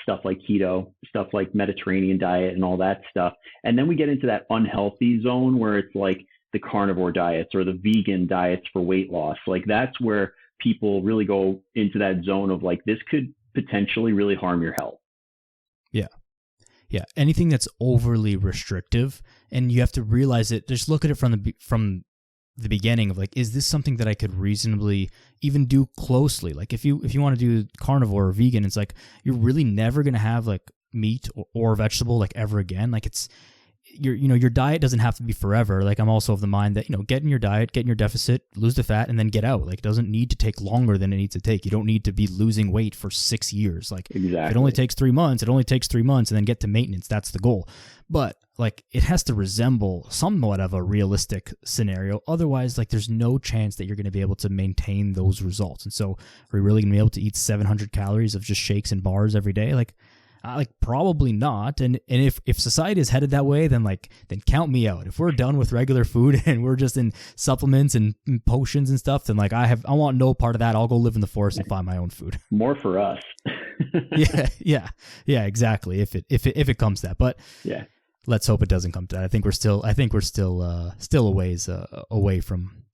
Speaker 2: stuff like keto, stuff like Mediterranean diet and all that stuff. And then we get into that unhealthy zone where it's like the carnivore diets or the vegan diets for weight loss. Like that's where people really go into that zone of like, this could potentially really harm your health.
Speaker 1: Yeah, anything that's overly restrictive, and you have to realize it. Just look at it from the beginning of like, is this something that I could reasonably even do closely? Like, if you want to do carnivore or vegan, it's like you're really never gonna have like meat or vegetable like ever again. Like your diet doesn't have to be forever. Like I'm also of the mind that, get in your diet, get in your deficit, lose the fat, and then get out. Like it doesn't need to take longer than it needs to take. You don't need to be losing weight for 6 years. Like
Speaker 2: exactly.
Speaker 1: If it only takes 3 months, it only takes 3 months, and then get to maintenance. That's the goal. But like it has to resemble somewhat of a realistic scenario. Otherwise, like there's no chance that you're going to be able to maintain those results. And so are we really going to be able to eat 700 calories of just shakes and bars every day? Like probably not. And if society is headed that way, then count me out. If we're done with regular food and we're just in supplements and potions and stuff, then like I want no part of that. I'll go live in the forest and find my own food.
Speaker 2: More for us.
Speaker 1: yeah, exactly. If it comes to that, but
Speaker 2: yeah,
Speaker 1: let's hope it doesn't come to that. I think we're still a ways away from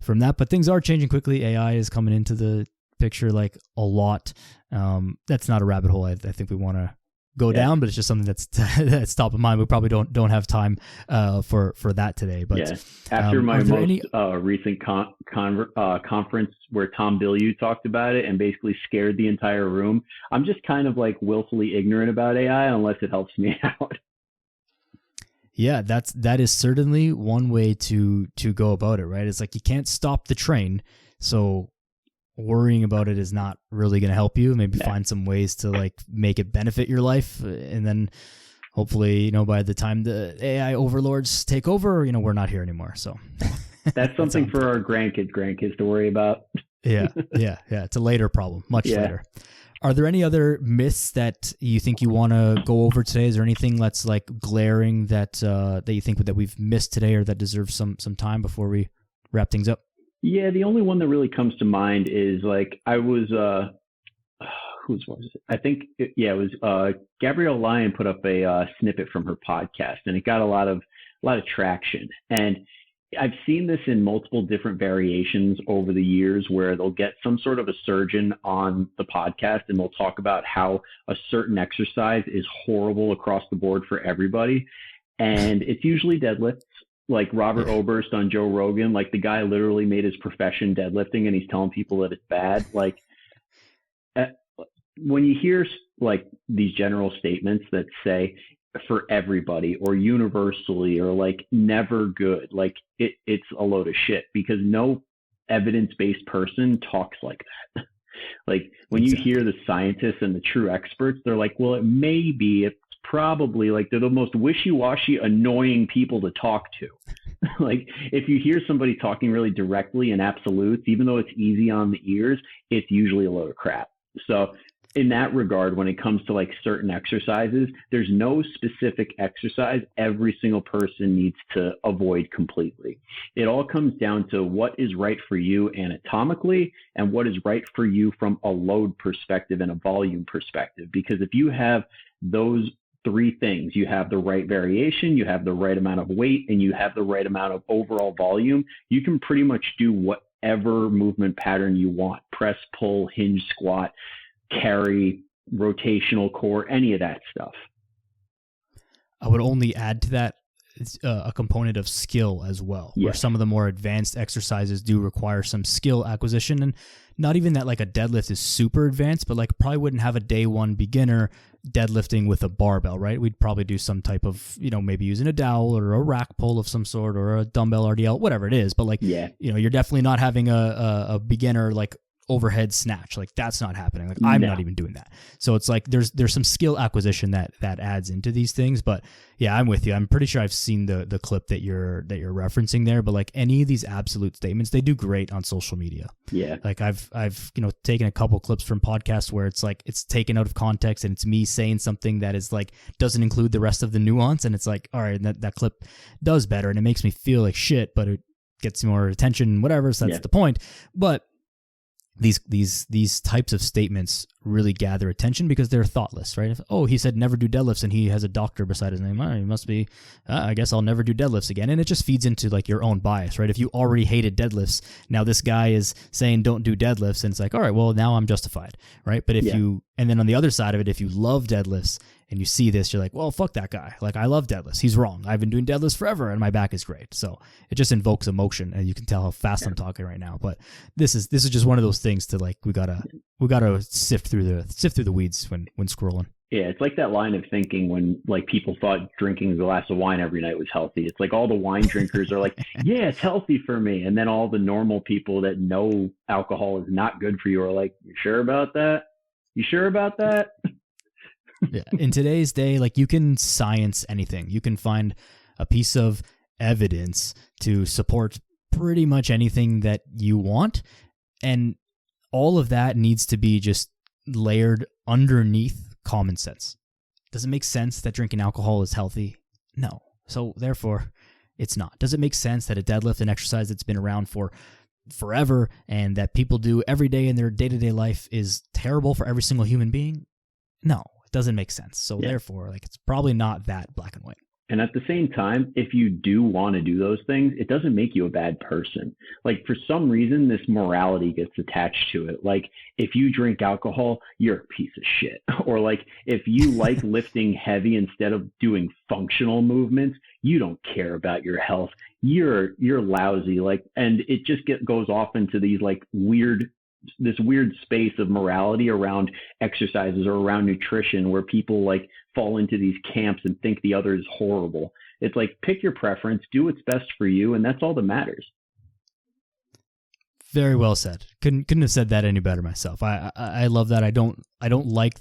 Speaker 1: that, but things are changing quickly. AI is coming into the picture like a lot. That's not a rabbit hole I think we want to go down, but it's just something that's top of mind. We probably don't have time for that today. But
Speaker 2: after my most recent conference where Tom Bilyeu talked about it and basically scared the entire room, I'm just kind of like willfully ignorant about AI unless it helps me out.
Speaker 1: Yeah, that is certainly one way to go about it, right? It's like you can't stop the train, so worrying about it is not really going to help you. Maybe find some ways to like make it benefit your life, and then hopefully, by the time the AI overlords take over, we're not here anymore. So
Speaker 2: that's something for our grandkids to worry about.
Speaker 1: Yeah. It's a later problem, much later. Are there any other myths that you think you want to go over today? Is there anything that's like glaring that you think that we've missed today, or that deserves some time before we wrap things up?
Speaker 2: Yeah, the only one that really comes to mind is like I was whose was it? I think it was Gabrielle Lyon put up a snippet from her podcast, and it got a lot of traction. And I've seen this in multiple different variations over the years, where they'll get some sort of a surgeon on the podcast and they'll talk about how a certain exercise is horrible across the board for everybody. And it's usually deadlifts. Like Robert Oberst on Joe Rogan, like the guy literally made his profession deadlifting, and he's telling people that it's bad. Like when you hear like these general statements that say for everybody or universally or like never good, like it's a load of shit, because no evidence-based person talks like that. Like when you hear the scientists and the true experts, they're like, well, it may be, it's probably, like they're the most wishy-washy, annoying people to talk to. Like if you hear somebody talking really directly in absolutes, even though it's easy on the ears, it's usually a load of crap. So in that regard, when it comes to like certain exercises, there's no specific exercise every single person needs to avoid completely. It all comes down to what is right for you anatomically and what is right for you from a load perspective and a volume perspective. Because if you have those three things, you have the right variation, you have the right amount of weight, and you have the right amount of overall volume, you can pretty much do whatever movement pattern you want: press, pull, hinge, squat, carry, rotational core, any of that stuff.
Speaker 1: I would only add to that a component of skill as well, where some of the more advanced exercises do require some skill acquisition. And not even that like a deadlift is super advanced, but like probably wouldn't have a day one beginner deadlifting with a barbell, right? We'd probably do some type of, maybe using a dowel or a rack pull of some sort or a dumbbell RDL, whatever it is. But like, you're definitely not having a beginner like overhead snatch. Like that's not happening. Like I'm not even doing that. So it's like there's some skill acquisition that adds into these things. But yeah, I'm with you. I'm pretty sure I've seen the clip that you're referencing there. But like any of these absolute statements, they do great on social media. Yeah. Like I've taken a couple clips from podcasts where it's like it's taken out of context and it's me saying something that is like doesn't include the rest of the nuance, and it's like, all right, that clip does better and it makes me feel like shit, but it gets more attention, whatever. So that's the point. But these types of statements really gather attention because they're thoughtless, right? If, he said never do deadlifts and he has a doctor beside his name, he must be, I guess I'll never do deadlifts again. And it just feeds into like your own bias, right? If you already hated deadlifts, now this guy is saying don't do deadlifts, and it's like, all right, well now I'm justified, right? But and then on the other side of it, if you love deadlifts and you see this, you're like, well, fuck that guy. Like I love deadlifts. He's wrong. I've been doing deadlifts forever and my back is great. So it just invokes emotion, and you can tell how fast I'm talking right now. But this is just one of those things to like, we gotta sift through the weeds when scrolling.
Speaker 2: Yeah, it's like that line of thinking when like people thought drinking a glass of wine every night was healthy. It's like all the wine drinkers are like, yeah, it's healthy for me. And then all the normal people that know alcohol is not good for you are like, you sure about that? You sure about that?
Speaker 1: Yeah. In today's day, like you can science anything. You can find a piece of evidence to support pretty much anything that you want. And all of that needs to be just layered underneath common sense. Does it make sense that drinking alcohol is healthy? No. So therefore, it's not. Does it make sense that a deadlift, an exercise that's been around for forever and that people do every day in their day-to-day life is terrible for every single human being? No, it doesn't make sense. So therefore, like it's probably not that black and white.
Speaker 2: And at the same time, if you do want to do those things, it doesn't make you a bad person. Like for some reason, this morality gets attached to it. Like if you drink alcohol, you're a piece of shit. Or like if you like lifting heavy instead of doing functional movements, you don't care about your health. You're lousy. Like, and it just goes off into these like this weird space of morality around exercises or around nutrition where people like fall into these camps and think the other is horrible. It's like, pick your preference, do what's best for you, and that's all that matters.
Speaker 1: Very well said. Couldn't have said that any better myself. I love that. I don't like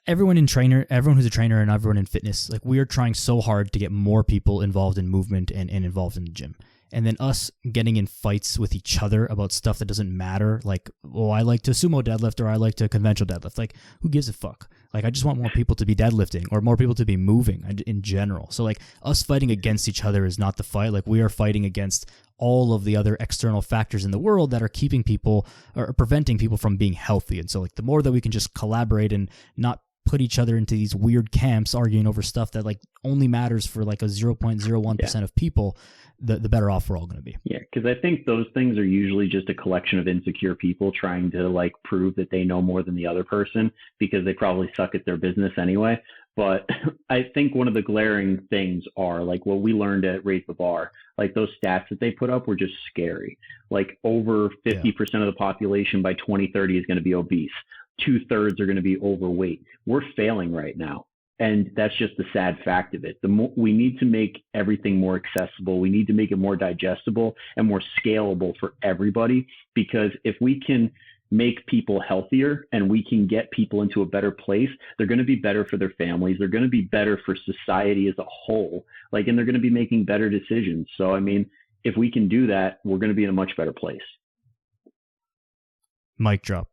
Speaker 1: everyone who's a trainer and everyone in fitness, like we are trying so hard to get more people involved in movement and involved in the gym. And then us getting in fights with each other about stuff that doesn't matter. Like, oh, I like to sumo deadlift or I like to conventional deadlift. Like, who gives a fuck? Like, I just want more people to be deadlifting or more people to be moving in general. So like us fighting against each other is not the fight. Like we are fighting against all of the other external factors in the world that are keeping people or preventing people from being healthy. And so like the more that we can just collaborate and not put each other into these weird camps arguing over stuff that like only matters for like a 0.01% of people, the better off we're all going to be.
Speaker 2: Yeah, because I think those things are usually just a collection of insecure people trying to like prove that they know more than the other person because they probably suck at their business anyway. But I think one of the glaring things are like what we learned at Raise the Bar, like those stats that they put up were just scary. Like over 50% of the population by 2030 is going to be obese. 2/3 are going to be overweight. We're failing right now. And that's just the sad fact of it. We need to make everything more accessible. We need to make it more digestible and more scalable for everybody, because if we can make people healthier and we can get people into a better place, they're going to be better for their families. They're going to be better for society as a whole. Like, and they're going to be making better decisions. So, I mean, if we can do that, we're going to be in a much better place.
Speaker 1: Mic drop.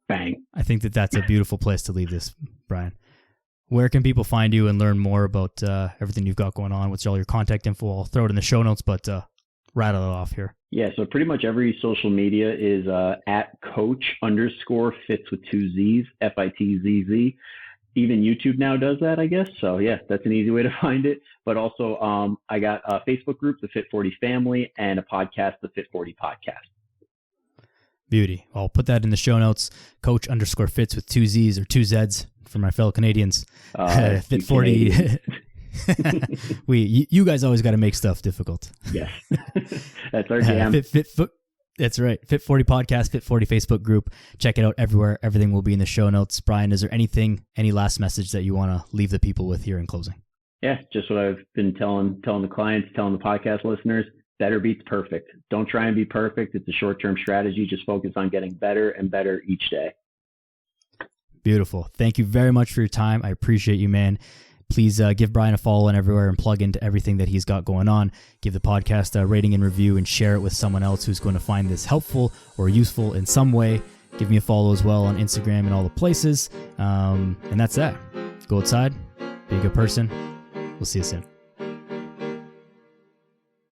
Speaker 2: Bang.
Speaker 1: I think that's a beautiful place to leave this, Bryan. Where can people find you and learn more about everything you've got going on? What's all your contact info? I'll throw it in the show notes, but rattle it off here.
Speaker 2: Yeah, so pretty much every social media is at coach_fits with 2 Z's, FITZZ. Even YouTube now does that, I guess. So yeah, that's an easy way to find it. But also I got a Facebook group, the Fit40 Family, and a podcast, the Fit40 Podcast.
Speaker 1: Beauty. I'll put that in the show notes. Coach_fits with 2 Z's or 2 Z's for my fellow Canadians. Fit40. You guys always got to make stuff difficult.
Speaker 2: Yes. That's our jam.
Speaker 1: That's right. Fit40 Podcast, Fit40 Facebook group. Check it out everywhere. Everything will be in the show notes. Bryan, is there any last message that you want to leave the people with here in closing?
Speaker 2: Yeah, just what I've been telling the clients, telling the podcast listeners. Better beats perfect. Don't try and be perfect. It's a short-term strategy. Just focus on getting better and better each day.
Speaker 1: Beautiful. Thank you very much for your time. I appreciate you, man. Please give Bryan a follow and everywhere and plug into everything that he's got going on. Give the podcast a rating and review and share it with someone else who's going to find this helpful or useful in some way. Give me a follow as well on Instagram and all the places. And that's that. Go outside. Be a good person. We'll see you soon.